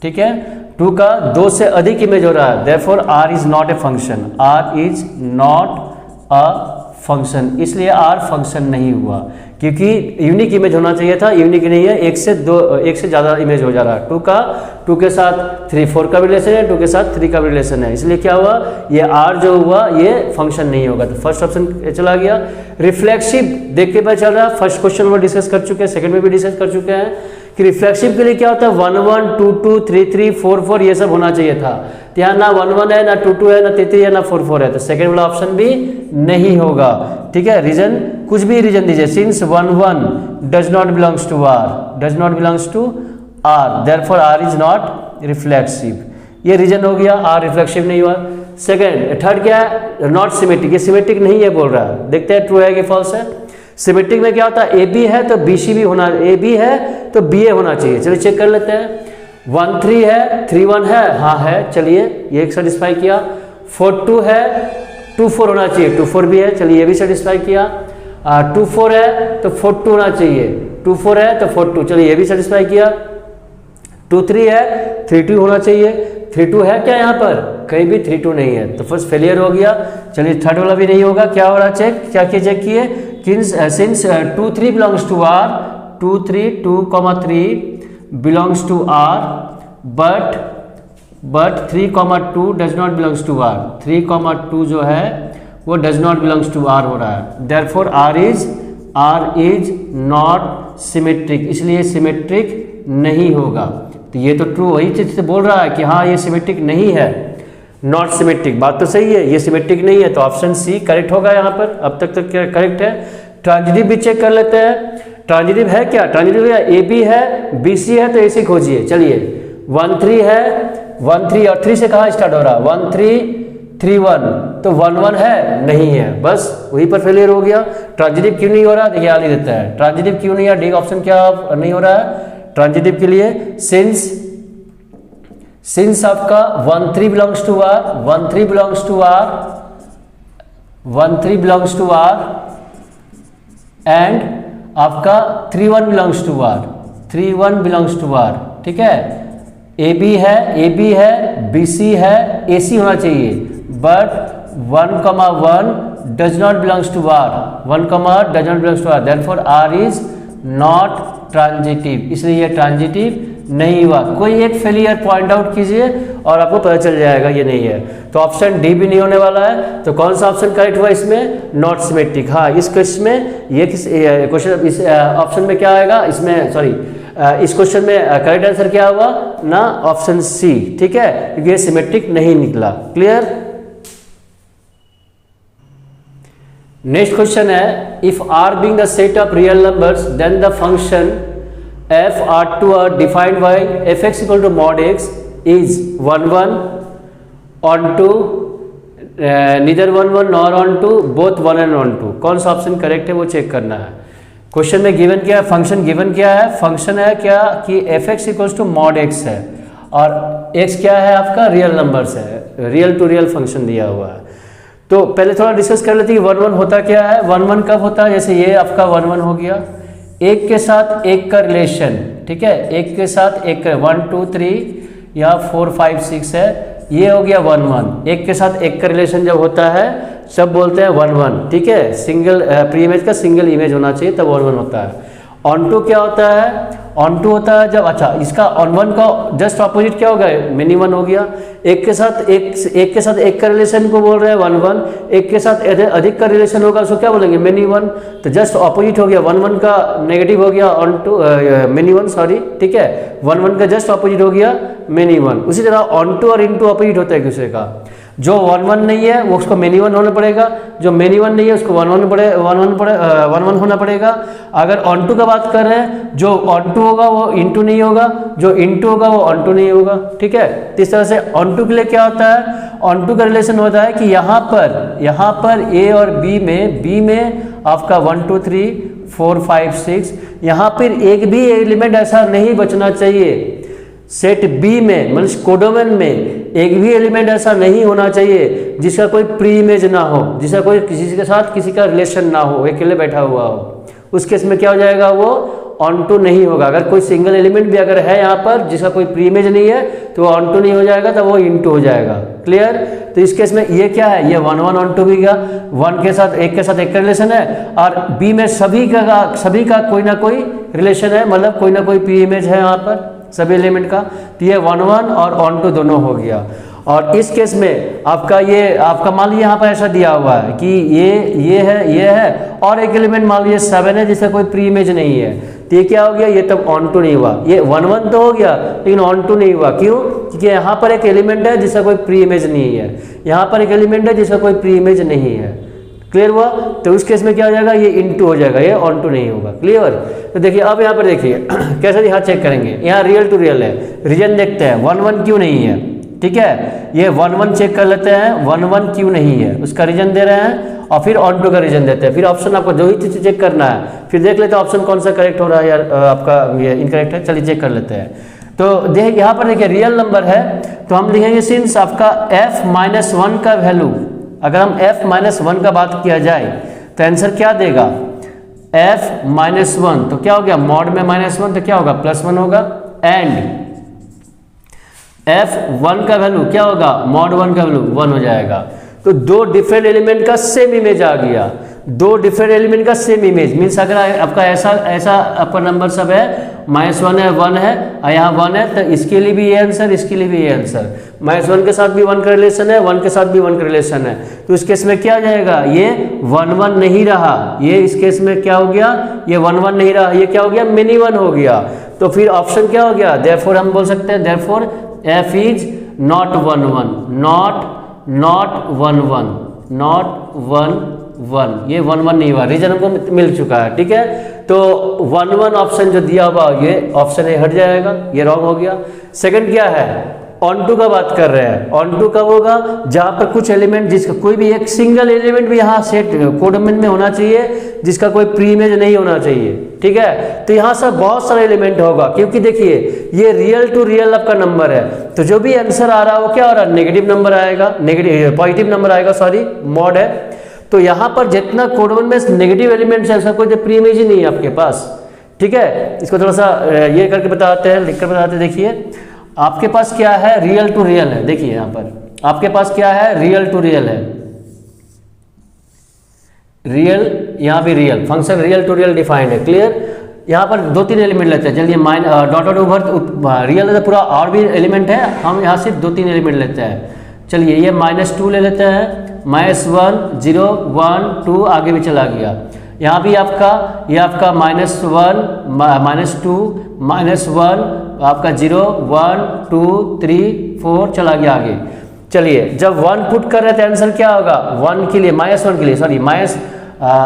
S1: ठीक है, 2 का 2 से अधिक इमेज हो रहा है, therefore R is not a function, R is not a function, इसलिए आर फंक्शन नहीं हुआ, क्योंकि यूनिक इमेज होना चाहिए था, यूनिक नहीं है, एक से ज़्यादा इमेज हो जा रहा है। 2 के साथ 3 4 का भी रिलेशन है, 2 के साथ 3 का भी रिलेशन है, इसलिए क्या हुआ, ये आर जो हुआ ये फंक्शन नहीं होगा। तो फर्स्ट ऑप्शन चला गया। रिफ्लेक्सिव देख के पता चल रहा है, फर्स्ट क्वेश्चन में डिस्कस कर चुके हैं, सेकंड में भी डिस्कस कर चुके हैं कि रिफ्लेक्सिव के लिए क्या होता है 1 1 2 2 3 3 4 4 ये सब होना चाहिए था। तो यहाँ ना 1 1 है, ना 2 2 है, ना 3 3 है, ना 4 4 है, तो सेकंड वाला ऑप्शन भी नहीं होगा। ठीक है, रीजन कुछ भी रीजन दीजिए, since 1 1 does not belongs to R, therefore R is not reflexive, ये रीजन हो गया, आर रिफ्लेक्सिव नहीं हुआ। थर्ड क्या है, नॉट सिमेट्रिक, ये सिमेट्रिक नहीं है बोल रहा है, देखते हैं ट्रू है कि फॉल्स है। सिमेट्रिक में क्या होता है, ए बी है तो बी सी भी होना, ए बी है तो बी ए होना चाहिए। चलिए चेक कर लेते हैं, 1 3 है, 3 1 है, हाँ है, चलिए ये एक सेटिस्फाई किया। 4 2 है, 2 4 होना चाहिए, 2 4 भी है, चलिए ये भी सेटिस्फाई किया। 2 4 है तो 4 2 होना चाहिए, 2 4 है तो 4 2, चलिए ये भी सेटिस्फाई किया। 2 3 है, 3 2 होना चाहिए, 3 2 है क्या यहाँ पर, कहीं भी 3 2 नहीं है, तो फर्स्ट फेलियर हो गया। चलिए थर्ड वाला भी नहीं होगा, क्या हो रहा चेक, क्या चेक किए, since 2 3 belongs to R, 2 3 belongs to R, but 3 2 does not belongs to R, 3 2 जो है वो does not belongs to R हो रहा है, therefore R is R is not symmetric, इसलिए सिमेट्रिक नहीं होगा। तो ये तो ट्रू वही चीज से बोल रहा है कि हाँ ये सिमेट्रिक नहीं है, नॉट सिमेट्रिक, बात तो सही है, ये सिमेट्रिक नहीं है, तो ऑप्शन सी करेक्ट होगा यहाँ पर। अब तक तो क्या करेक्ट है। ट्रांजिटिव भी चेक कर लेते हैं, ट्रांजिटिव है क्या, ट्रांजिटिव है ए बी है, बी सी है, तो ऐसे खोजिए। चलिए 1 3 है, 1 3 और 3 से कहाँ स्टार्ट हो रहा है, 1 3 3 1, तो 1 1 है नहीं है, बस वहीं पर फेलियर हो गया। ट्रांजिटिव क्यों नहीं हो रहा, देखिए याद ही देता है, ट्रांजिटिव क्यों नहीं है, डी ऑप्शन क्या नहीं हो रहा है ट्रांजिटिव के लिए, सिंस आपका 1 3 belongs to R, 1 3 belongs to R, 1 3 belongs to R and आपका 3 1 belongs to R, 3 1 belongs to R, ठीक है। ए बी है, बी सी है, ए सी होना चाहिए, but 1, 1 does not belongs to R, 1, does not belongs to R, therefore R is not transitive, इसलिए ये transitive नहीं हुआ। कोई एक फेलियर पॉइंट आउट कीजिए और आपको पता चल जाएगा ये नहीं है। तो ऑप्शन डी भी नहीं होने वाला है, तो कौन सा ऑप्शन करेक्ट हुआ इसमें, नॉट सिमेट्रिक। हाँ इस क्वेश्चन में ये क्वेश्चन इस ऑप्शन में क्या आएगा, इसमें सॉरी इस क्वेश्चन में करेक्ट आंसर क्या हुआ ना, ऑप्शन सी, ठीक है, क्योंकि ये सिमेट्रिक नहीं निकला। क्लियर। नेक्स्ट क्वेश्चन है, if R being the set of real numbers then the function f R2 are defined by fx equal to mod x is 1 1 onto neither 1 1 nor onto both 1 and onto। कौन सा option correct है वो check करना है। Question में given क्या है, function given क्या है, फंक्शन है क्या कि fx equals to mod x है और x क्या है आपका रियल नंबर्स है, रियल टू रियल फंक्शन दिया हुआ है। तो पहले थोड़ा डिस्कस कर लेते हैं कि 1 1 होता क्या है, 1 1 कब होता है, जैसे ये आपका 1 1 हो गया, एक के साथ एक का रिलेशन, ठीक है, एक के साथ एक का 1 2 3 या 4 5 6 है, ये हो गया 1 1। एक के साथ एक का रिलेशन जब होता है सब बोलते हैं 1 1, ठीक है, सिंगल प्री इमेज का सिंगल इमेज होना चाहिए तब 1 1 होता है। ऑन टू क्या होता है, ऑन टू होता है जब, अच्छा इसका ऑन वन का जस्ट ऑपोजिट क्या होगा, मिनी वन हो गया। एक के साथ एक का रिलेशन को बोल रहे हैं 1 1, एक के साथ अधिक का रिलेशन होगा उसको क्या बोलेंगे, मिनी वन। तो जस्ट ऑपोजिट हो गया, 1 1 का नेगेटिव हो गया onto many one, sorry, ठीक है, 1 1 का जस्ट ऑपोजिट हो गया मिनी वन। उसी तरह ऑन टू और इन टू ऑपोजिट होता है एक दूसरे का। जो 1 1 नहीं है वो उसको मेनी वन होना पड़ेगा, जो मेनी वन नहीं है उसको 1 1 होना पड़ेगा। अगर ऑन टू का बात कर रहे हैं, जो ऑन टू होगा वो इनटू नहीं होगा, जो इनटू होगा वो ऑन टू नहीं होगा, ठीक है। तो इस तरह से ऑन टू के लिए क्या होता है, ऑन टू का रिलेशन होता है कि यहाँ पर ए और बी में आपका 1 2 3 4 5 6, यहाँ पर एक भी एलिमेंट ऐसा नहीं बचना चाहिए। सेट बी में मतलब कोडोमेन में एक भी एलिमेंट ऐसा नहीं होना चाहिए जिसका कोई प्री इमेज ना हो, जिसका कोई किसी के साथ किसी का रिलेशन ना हो, अकेले बैठा हुआ हो। उस केस में क्या हो जाएगा, वो ऑन टू नहीं होगा। अगर कोई सिंगल एलिमेंट भी अगर है यहाँ पर जिसका कोई प्री इमेज नहीं है तो वो ऑन टू नहीं हो जाएगा, तो वो इन टू हो जाएगा। क्लियर। तो इस केस में ये क्या है, ये 1 1 ऑन टू भी गया, एक के साथ एक का रिलेशन है, और बी में सभी का कोई ना कोई रिलेशन है, मतलब कोई ना कोई प्री इमेज है यहाँ पर सभी एलिमेंट का। तो ये 1 1 और ऑन टू दोनों हो गया। और इस केस में आपका मान लीजिए यहाँ पर ऐसा दिया हुआ है कि ये है और एक एलिमेंट मान लीजिए 7 है जिसका कोई प्री इमेज नहीं है, तो ये क्या हो गया, ये तब ऑन टू नहीं हुआ। ये 1 1 तो हो गया लेकिन ऑन टू नहीं हुआ, क्यों, क्योंकि यहाँ पर एक एलिमेंट है जिसका कोई प्री इमेज नहीं है, यहाँ पर एक एलिमेंट है जिसका कोई प्री इमेज नहीं है। क्लियर हुआ। तो उस केस में क्या हो जाएगा, ये इनटू हो जाएगा, ये ऑन टू नहीं होगा। क्लियर। तो देखिए अब यहाँ पर देखिए कैसे यहाँ चेक करेंगे, यहाँ रियल टू रियल है, रीजन देखते हैं 1 1 क्यों नहीं है, ठीक है, ये 1 1 चेक कर लेते हैं 1 1 क्यों नहीं है, उसका रीजन दे रहे हैं और फिर ऑन टू का रीजन देते हैं। फिर ऑप्शन आपको जो ही चीज चेक करना है, फिर देख लेते हैं ऑप्शन कौन सा करेक्ट हो रहा है या आपका ये इनकरेक्ट है। चलिए चेक कर लेते हैं। तो देख यहाँ पर देखिए रियल नंबर है तो हम लिखेंगे सिंस आपका f-1 का वैल्यू, अगर हम f-1 का बात किया जाए तो आंसर क्या देगा, f-1 तो क्या हो गया, मॉड में -1 तो क्या होगा +1 होगा, एंड f1 का वैल्यू क्या होगा, मॉड 1 का वैल्यू 1 हो जाएगा। तो दो डिफरेंट एलिमेंट का सेम इमेज आ गया, दो डिफरेंट एलिमेंट का सेम इमेज मीन्स अगर आपका ऐसा आपका नंबर सब है -1 है 1 है और यहाँ 1 है, तो इसके लिए भी ये आंसर, इसके लिए भी ये आंसर। -1 के साथ भी 1 का रिलेशन है, 1 के साथ भी 1 का रिलेशन है, तो इस केस में क्या हो जाएगा, ये 1 1 नहीं रहा, ये इस केस में क्या हो गया, ये 1 1 नहीं रहा, ये क्या हो गया, मिनी 1 हो गया। तो फिर ऑप्शन क्या हो गया, देयरफॉर हम बोल सकते हैं therefore f is not 1 1, not 1 1, not 1 1, ये 1 1 नहीं हुआ, रीजन हमको मिल चुका है। ठीक है, तो 1 1 ऑप्शन जो दिया हुआ ये ऑप्शन ए हट जाएगा, ये रॉन्ग हो गया। सेकंड क्या है, ऑन टू का बात कर रहे हैं। ऑन टू कब होगा, जहां पर कुछ एलिमेंट जिसका कोई भी एक सिंगल एलिमेंट भी यहाँ सेट कोडोमेन में होना चाहिए जिसका कोई प्री इमेज नहीं होना चाहिए। ठीक है, तो यहाँ से बहुत सारा एलिमेंट होगा, क्योंकि देखिए ये रियल टू रियल आपका नंबर है, तो जो भी आंसर आ रहा है वो क्या हो रहा है, नेगेटिव नंबर आएगा, नेगेटिव पॉजिटिव नंबर आएगा, सॉरी मॉड है। तो यहाँ पर जितना कोडोमेन में नेगेटिव एलिमेंट्स है उसका कोई प्री इमेज ही नहीं है आपके पास। ठीक है, इसको थोड़ा सा ये करके बताते हैं, लिख कर बताते हैं। देखिए आपके पास क्या है, रियल टू रियल है। देखिए यहाँ पर आपके पास क्या है, रियल टू रियल है, रियल, यहाँ भी real, function real to real defined है। क्लियर, यहाँ पर 2-3 एलिमेंट लेते हैं। चलिए डॉट डॉट ओवर रियल है तो पूरा और भी एलिमेंट है, हम यहाँ सिर्फ 2-3 एलिमेंट लेते हैं। चलिए ये -2 ले लेते हैं, -1 0 1 2 आगे भी चला गया। यहाँ भी आपका ये आपका -1 -2 -1 आपका 0 1 2 3 4 चला गया आगे। चलिए जब 1 पुट कर रहे थे आंसर क्या होगा, 1 के लिए -1 के लिए सॉरी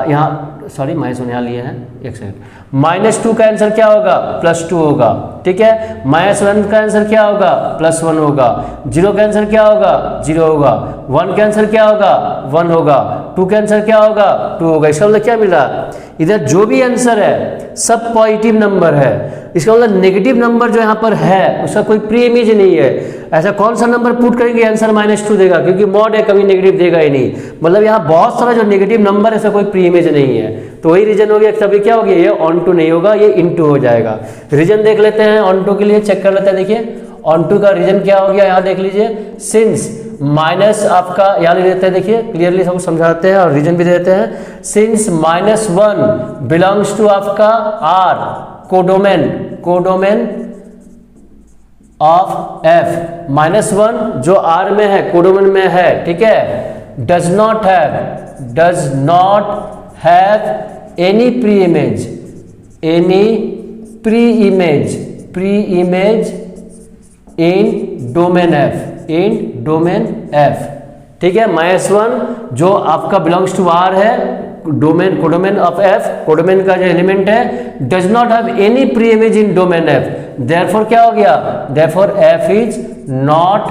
S1: यहाँ सॉरी -1 यहाँ लिए हैं, एक सेकंड, -2 का आंसर क्या होगा, +2 होगा। ठीक है, -1 का आंसर क्या होगा, +1 होगा। 0 का आंसर क्या होगा, 0 होगा। 1 का आंसर क्या होगा, 1 होगा। 2 का आंसर क्या होगा, 2 होगा। इसका मतलब क्या मिल रहा, इधर जो भी आंसर है सब पॉजिटिव नंबर है। इसका मतलब नेगेटिव नंबर जो यहाँ पर है उसका कोई प्री इमेज नहीं है। ऐसा कौन सा नंबर पुट करेंगे आंसर -2 देगा, क्योंकि मॉड है, कभी नेगेटिव देगा ही नहीं। मतलब यहाँ बहुत सारा जो नेगेटिव नंबर है इसका कोई प्री इमेज नहीं है, तो वही रीजन हो गया। तभी क्या हो गया, ये ऑन टू नहीं होगा, ये इनटू हो जाएगा। रीजन देख लेते हैं ऑन टू के लिए, चेक कर लेते हैं। देखिए ऑन टू का रीजन क्या हो गया, यहाँ देख लीजिए, सिंस माइनस आपका यहाँ ले लेते हैं, देखिए क्लियरली सबको समझाते हैं और रीजन भी देते हैं। सिंस -1 बिलोंग्स टू आपका आर कोडोमेन ऑफ f, -1 जो R में है, कोडोमेन में है। ठीक है, does not have any pre image in domain f। ठीक है, -1 जो आपका बिलोंग्स टू R है, कोडोमेन ऑफ f, कोडोमेन का जो एलिमेंट है, does not have any pre image in domain f। Therefore क्या हो गया, therefore f is not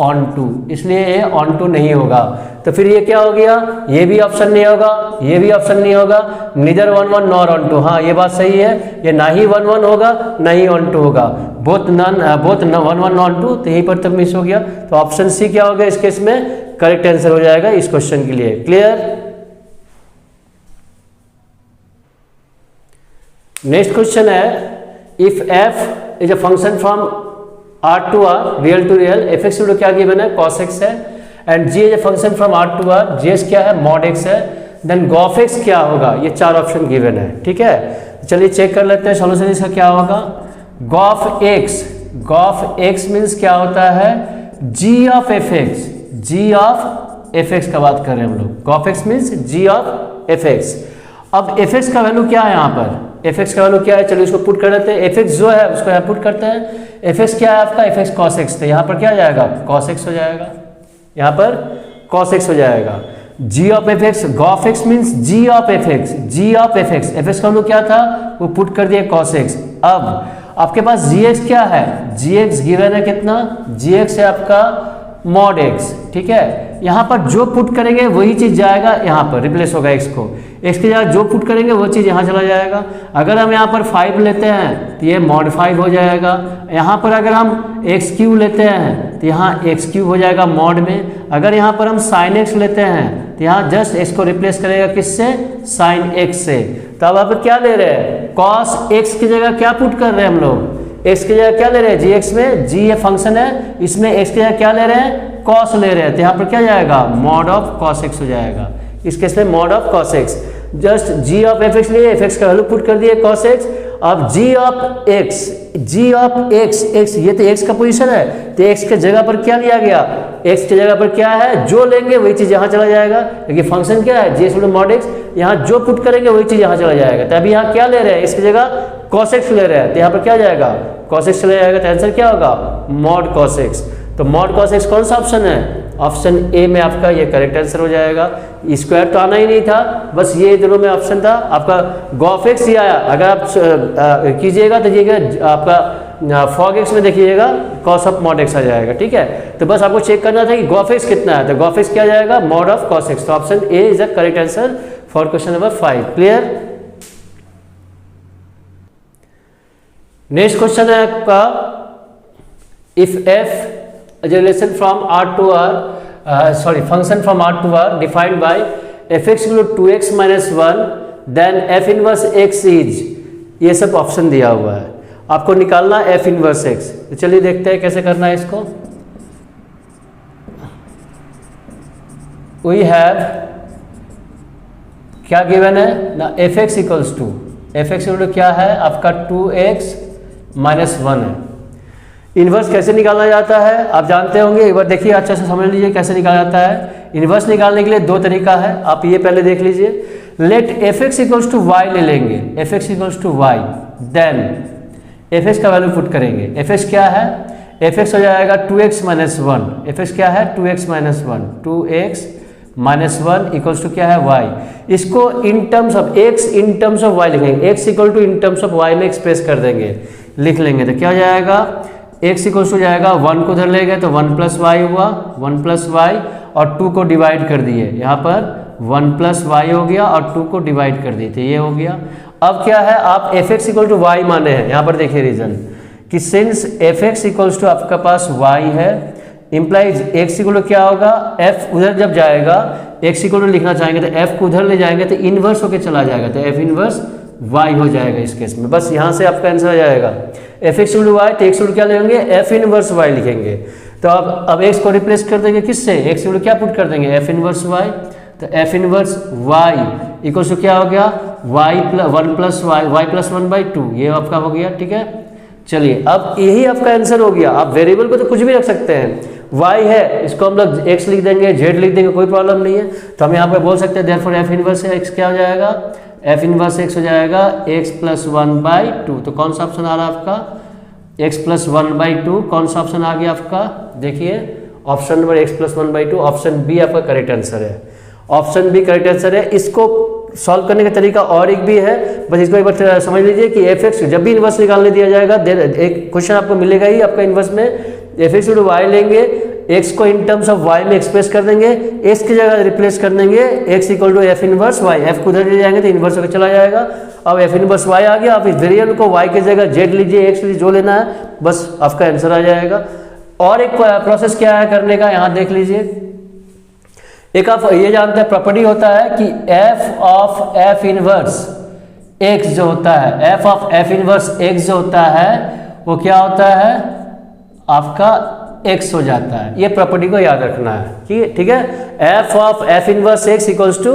S1: onto, इसलिए ये ऑन टू नहीं होगा। तो फिर ये क्या हो गया, ये भी ऑप्शन नहीं होगा, ये भी ऑप्शन नहीं होगा, नीदर 1 1 नॉर ऑन टू। हाँ ये बात सही है, ये ना ही 1 1 होगा ना ही ऑन टू होगा, बोथ 1 1 ऑन टू, तो यहीं पर तब मिस हो गया। तो ऑप्शन सी क्या हो गया इस केस में, करेक्ट आंसर हो जाएगा इस क्वेश्चन के लिए। क्लियर। नेक्स्ट क्वेश्चन है, if f is a function from R to R, real to real, fx to क्या गिवन है, cos x है, and g is a function from R to R, gs क्या है, mod x है, then gov x क्या होगा, ये 4 option given है। ठीक है, चलिए चेक कर लेते हैं सॉल्यूशन इसका क्या होगा। gov x मीन्स क्या होता है, g of fx का बात कर रहे हैं हम लोग। gov x means g of fx। अब fx का वैल्यू क्या है यहाँ पर, fx का वैल्यू क्या है, चलिए इसको पुट कर लेते हैं। fx जो है उसको यहाँ पुट करते हैं। fx क्या है आपका, fx cos x, तो यहाँ पर क्या आ जाएगा, cos x हो जाएगा, यहाँ पर cos x हो जाएगा। g of fx, gov x means g of fx, fx का वैल्यू क्या था, वो पुट कर दिया cos x। अब आपके पास gx क्या है, gx गिवन है कितना, gx है आपका mod x। ठीक है, यहाँ पर जो पुट करेंगे वही चीज जाएगा, यहाँ पर रिप्लेस होगा x को, x की जगह जो पुट करेंगे वो चीज यहाँ चला जाएगा। अगर हम यहाँ पर 5 लेते हैं तो ये mod 5 हो जाएगा। यहाँ पर अगर हम x³ लेते हैं तो यहाँ x³ हो जाएगा mod में। अगर यहाँ पर हम sin x लेते हैं तो यहाँ जस्ट x को रिप्लेस करेगा किससे, sin x से। तो अब आप क्या ले रहे हैं, cos x की जगह क्या पुट कर रहे हैं हम लोग, x की जगह क्या ले रहे हैं, gx में g ये फंक्शन है, इसमें x की जगह क्या ले रहे हैं, cos ले रहे हैं, तो यहाँ पर क्या जाएगा, mod ऑफ cos x हो जाएगा। इस केस में mod of cos x, just g of fx लिए, fx का वैल्यू पुट कर दिए cos x। अब g ऑफ x, ये तो x का पोजीशन है, तो x के जगह पर क्या लिया गया, x के जगह पर क्या है, जो लेंगे वही चीज यहाँ चला जाएगा, क्योंकि फंक्शन क्या है g मॉड x, यहाँ जो पुट करेंगे वही चीज यहाँ चला जाएगा। तो अभी यहाँ क्या ले रहे हैं, इसकी जगह cos x ले रहे हैं, तो यहाँ पर क्या जाएगा, cos x चला जाएगा, तो आंसर क्या होगा, मॉड cos x। तो मॉड cos x कौन सा ऑप्शन है, ऑप्शन ए में आपका ये करेक्ट आंसर हो जाएगा। स्क्वायर तो आना ही नहीं था, बस ये दोनों में ऑप्शन था आपका। गॉफ एक्स ही आया, अगर आप कीजिएगा तो ये आपका फॉग एक्स में देखिएगा कॉस ऑफ मॉड एक्स आ जाएगा, ठीक है। तो बस आपको चेक करना था कि गॉफ एक्स कितना है, तो गॉफ एक्स क्या जाएगा, मॉड ऑफ कॉस एक्स। तो option a is the correct answer for question number 5। Clear. Next question है आपका, if F relation from R to R, function from R to R defined by fx equal to 2x minus 1, then f inverse x is, ये सब option दिया हुआ है, आपको निकालना f inverse x। तो चलिए देखते हैं कैसे करना है इसको। We have क्या गिवन है ना, fx equals to क्या है आपका 2x minus 1 है। इन्वर्स कैसे निकाला जाता है आप जानते होंगे, एक बार देखिए अच्छे से समझ लीजिए कैसे निकाला जाता है। इन्वर्स निकालने के लिए दो तरीका है, आप ये पहले देख लीजिए। Let f x equals to y ले लेंगे, f x equals to y, then f x का वैल्यू पुट करेंगे। एफ एक्स क्या है, एफ एक्स हो जाएगा 2x माइनस 1, एफ एक्स क्या है 2x minus 1, 2x minus 1 equals to क्या है y। इसको in terms of x in terms of y लिखेंगे, x equal to in terms of y में एक्सप्रेस कर देंगे, लिख लेंगे। तो क्या हो जाएगा, x इक्वल्स हो जाएगा 1 को उधर ले गए तो 1 प्लस वाई हुआ, 1 प्लस वाई और 2 को डिवाइड कर दिए, यहाँ पर 1 प्लस वाई हो गया और 2 को डिवाइड कर दिए, तो ये हो गया। अब क्या है, आप f x equal to y माने हैं, यहाँ पर देखिए रीजन कि since f x equals to आपका पास वाई है, इंप्लाइज एक्स इक्वल टू क्या होगा, एफ उधर जब जाएगा एक्स इक्वल टू लिखना चाहेंगे तो एफ को उधर ले जाएंगे तो इनवर्स होकर चला जाएगा, तो एफ इनवर्स वाई हो जाएगा इस केस में। बस यहाँ से आपका आंसर हो जाएगा f x equal to y, तो एक्स इक्वल क्या लेंगे, एफ इनवर्स वाई लिखेंगे। तो अब एक्स को रिप्लेस कर देंगे किससे, एक्स इक्वल क्या पुट कर देंगे, एफ इनवर्स वाई। तो f inverse y equal to क्या हो गया, y plus 1 plus y, y plus 1/2, ये आपका हो गया, ठीक है। चलिए अब यही आपका आंसर हो गया। आप वेरिएबल को तो कुछ भी रख सकते हैं, y है इसको हम लोग x लिख देंगे, z लिख देंगे, कोई प्रॉब्लम नहीं है। तो हम यहाँ पे बोल सकते हैं देयरफॉर f इनवर्स x क्या हो जाएगा, f इनवर्स x हो जाएगा x प्लस 1/2। तो कौन सा ऑप्शन आ रहा है आपका, x प्लस 1/2, कौन सा ऑप्शन आ गया आपका, देखिए option number x plus 1/2, option b आपका करेक्ट आंसर है, ऑप्शन बी करेक्ट आंसर है। इसको सॉल्व करने का तरीका और एक भी है, बस इसको एक बार समझ लीजिए कि एफ एक्स जब भी इन्वर्स निकालने दिया जाएगा, एक क्वेश्चन आपको मिलेगा ही आपका इन्वर्स में, एफ एक्स टू वाई लेंगे, एक्स को इन टर्म्स ऑफ वाई में एक्सप्रेस कर देंगे, एक्स की जगह रिप्लेस कर देंगे x equal to f inverse y, f को उधर ले जाएंगे तो इन्वर्स होकर चला जाएगा। अब एफ इनवर्स वाई आ गया, आप इस वेरिएबल को वाई की जगह जेड लीजिए, एक्स लीजिए, जो लेना है, बस आपका आंसर आ जाएगा। और एक प्रोसेस क्या है करने का, यहाँ देख लीजिए। एक आप ये जानते हैं प्रॉपर्टी होता है कि F of f inverse x जो होता है, f of f inverse x जो होता है वो क्या होता है आपका एक्स हो जाता है। ये प्रॉपर्टी को याद रखना है, ठीक है। F of f inverse x equals to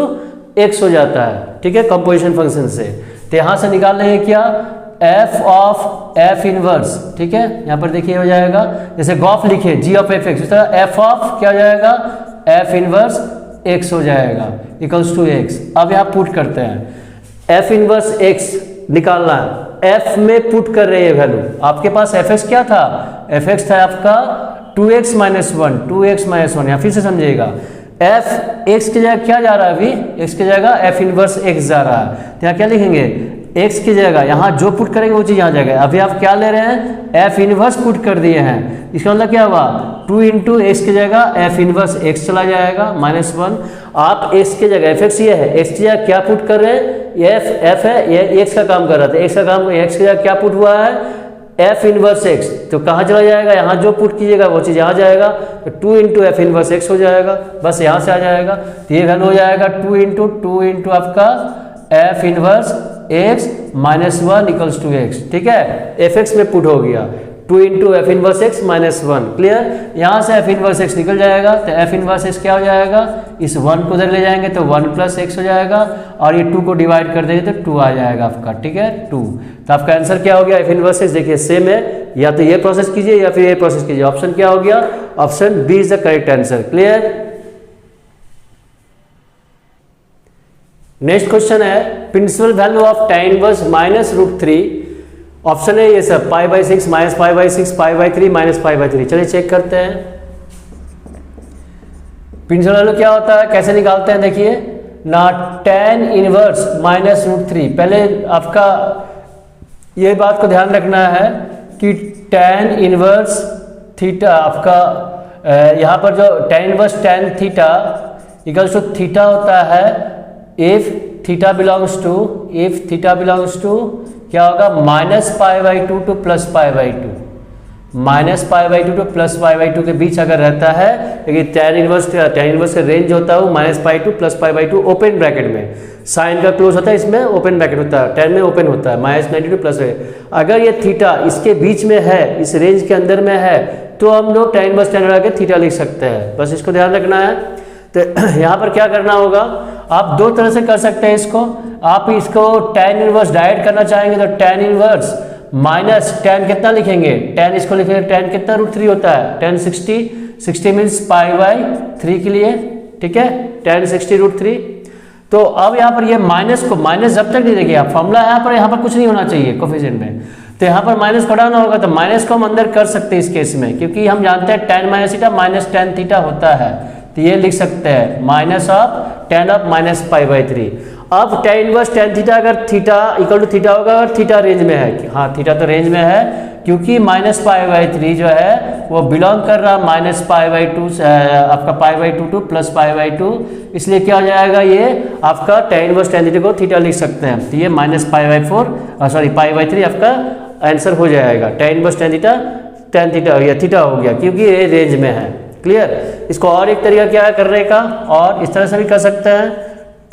S1: x हो जाता है, ठीक है, कंपोजिशन फंक्शन से। तो यहां से निकाल लेंगे क्या, एफ ऑफ एफ इनवर्स, ठीक है। यहाँ पर देखिए हो जाएगा जैसे गॉफ लिखे जी ऑफ एफ एक्स, इस तरह एफ ऑफ क्या हो जाएगा, एफ इनवर्स एक्स हो जाएगा इक्वल्स टू एक्स। अब यहाँ पुट करते हैं, एफ इनवर्स एक्स निकालना है, एफ में पुट कर रहे हैं वैल्यू। आपके पास एफ एक्स क्या था, एफ एक्स था आपका 2x माइनस 1, 2x माइनस 1। यहाँ फिर से समझिएगा, एफ एक्स की जगह क्या जा रहा है, अभी एक्स की जगह एफ इनवर्स एक्स जा रहा है, तो यहाँ क्या लिखेंगे, एक्स की जगह यहाँ जो पुट करेंगे वो चीज यहाँ जाएगा। अभी आप क्या ले रहे हैं, एफ इनवर्स पुट कर दिए हैं, इसका मतलब क्या हुआ, 2 इंटू एक्स की जगह एफ इनवर्स एक्स चला जाएगा माइनस 1। आप एक्स की जगह एफ एक्स ये है, एक्स की जगह क्या पुट कर रहे हैं, ये एफ है, ये एक्स का काम कर रहा था, एक्स का काम, एक्स की जगह क्या पुट हुआ है, एफ इनवर्स एक्स, तो कहाँ चला जाएगा, यहाँ जो पुट कीजिएगा वो चीज़ यहाँ जाएगा, तो 2 इंटू एफ इनवर्स एक्स हो जाएगा, बस यहाँ से आ जाएगा। तो ये वैल्यू हो जाएगा 2 इंटू आपका f inverse x minus 1 equals to x, ठीक है। एफ एक्स में पुट हो गया, 2 into f inverse x minus 1। Clear, यहाँ से एफ इनवर्स एक्स निकल जाएगा तो एफ इनवर्स एक्स क्या हो जाएगा, इस 1 को उधर ले जाएंगे तो 1 प्लस एक्स हो जाएगा और ये 2 को डिवाइड कर देंगे तो 2 आ जाएगा आपका। ठीक है, 2। तो आपका आंसर क्या हो गया, एफ इनवर्स एक्स। देखिए सेम है, या तो ये प्रोसेस कीजिए या फिर ये प्रोसेस कीजिए। ऑप्शन क्या हो गया, option B is the correct answer. Clear. Next question है principal value of tan inverse minus √3। Option है ये सब π/6 माइनस π/6 π/3 माइनस π/3। चलिए चेक करते हैं प्रिंसिपल वैल्यू क्या होता है, कैसे निकालते हैं। देखिए ना, tan इनवर्स माइनस √3। पहले आपका ये बात को ध्यान रखना है कि tan इनवर्स थीटा आपका यहाँ पर जो tan inverse tan theta equals to theta होता है if थीटा बिलोंग्स टू क्या होगा, -π/2 टू +π/2। -π/2 टू +π/2 के बीच अगर रहता है, लेकिन tan इनवर्स का रेंज होता है वो -π टू +π/2 ओपन ब्रैकेट में। साइन का क्लोज होता है, इसमें ओपन ब्रैकेट होता है, tan में ओपन होता है -90 टू +। अगर ये थीटा इसके बीच में है, इस रेंज के अंदर में है, तो हम लोग tan इनवर्स tan लगा के थीटा लिख सकते हैं। बस इसको ध्यान रखना है। तो यहाँ पर क्या करना होगा, आप दो तरह से कर सकते हैं इसको। आप इसको tan इनवर्स डायरेक्ट करना चाहेंगे तो tan इनवर्स माइनस tan कितना लिखेंगे, tan इसको लिखेंगे, tan कितना √3 होता है, tan 60 मीन्स π/3 के लिए। ठीक है, tan 60 √3। तो अब यहाँ पर ये माइनस को माइनस जब तक नहीं देखिए आप फॉर्मूला यहाँ पर कुछ नहीं होना चाहिए कोफिशिएंट में, तो यहाँ पर माइनस को हटाना होगा। तो माइनस को हम अंदर कर सकते हैं इस केस में, क्योंकि हम जानते हैं tan minus theta minus tan theta होता है। तो ये लिख सकते हैं minus of tan of minus π/3। अब tan इनवर्स tan थीटा अगर थीटा इक्वल टू थीटा होगा अगर थीटा रेंज में है, हाँ थीटा तो रेंज में है, क्योंकि -π/3 जो है वो बिलोंग कर रहा -π/2 आपका π/2 टू +π/2, इसलिए क्या हो जाएगा, ये आपका tan इनवर्स tan थीटा को थीटा लिख सकते हैं। तो ये -π/3 आपका आंसर हो जाएगा। tan इनवर्स tan थीटा या थीटा हो गया, क्योंकि ये रेंज में है। क्लियर। इसको और एक तरीका क्या है करने का, और इस तरह से भी कर सकते हैं।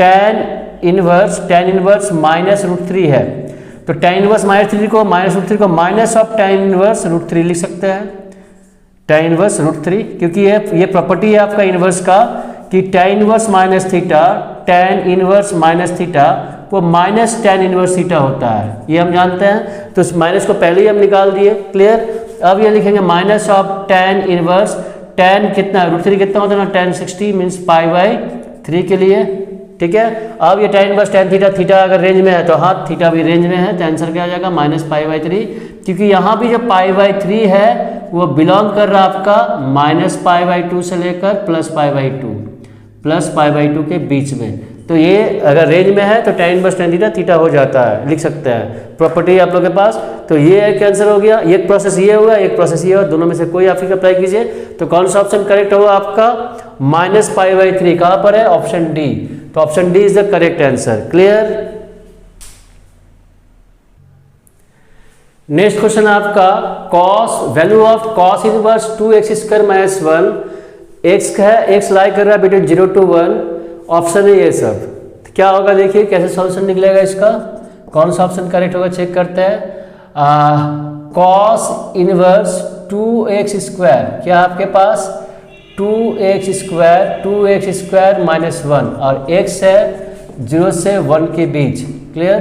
S1: tan इनवर्स माइनस √3 है, तो tan इनवर्स -3 को माइनस ऑफ tan इनवर्स √3 लिख सकते हैं। tan इनवर्स √3, क्योंकि ये प्रॉपर्टी है आपका इनवर्स का कि tan inverse minus theta tan inverse minus theta वो माइनस tan इनवर्स थीटा होता है, ये हम जानते हैं। तो इस माइनस को पहले ही हम निकाल दिए। क्लियर। अब ये लिखेंगे minus of tan inverse tan कितना √3 कितना होता है ना, tan 60 मीन्स π/3 के लिए। ठीक है। अब ये tan इनवर्स tan थीटा अगर रेंज में है तो हाँ थीटा भी रेंज में है, तो आंसर क्या आ जाएगा -π/3, क्योंकि यहाँ भी जो π/3 है वो बिलोंग कर रहा है आपका -π/2 से लेकर +π/2 के बीच में। तो ये अगर रेंज में है तो tan इनवर्स tan थीटा हो जाता है, लिख सकते हैं। प्रॉपर्टी आप लोगों के पास। तो ये एक आंसर हो गया, एक प्रोसेस ये होगा, एक प्रोसेस ये होगा, दोनों में से कोई आप अप्लाई कीजिए। तो कौन सा ऑप्शन करेक्ट होगा आपका, -π/3 कहाँ पर है, ऑप्शन डी। तो option D is the correct answer. Clear. Next question आपका value of cos inverse 2x² - 1। x है, x लाई कर रहा है बिटवीन 0 to 1। ऑप्शन है ये सब। तो क्या होगा देखिए कैसे सॉल्यूशन निकलेगा इसका, कौन सा ऑप्शन करेक्ट होगा चेक करते हैं। cos इनवर्स 2x², क्या आपके पास 2x² -1 और x है 0 से 1 के बीच। क्लियर।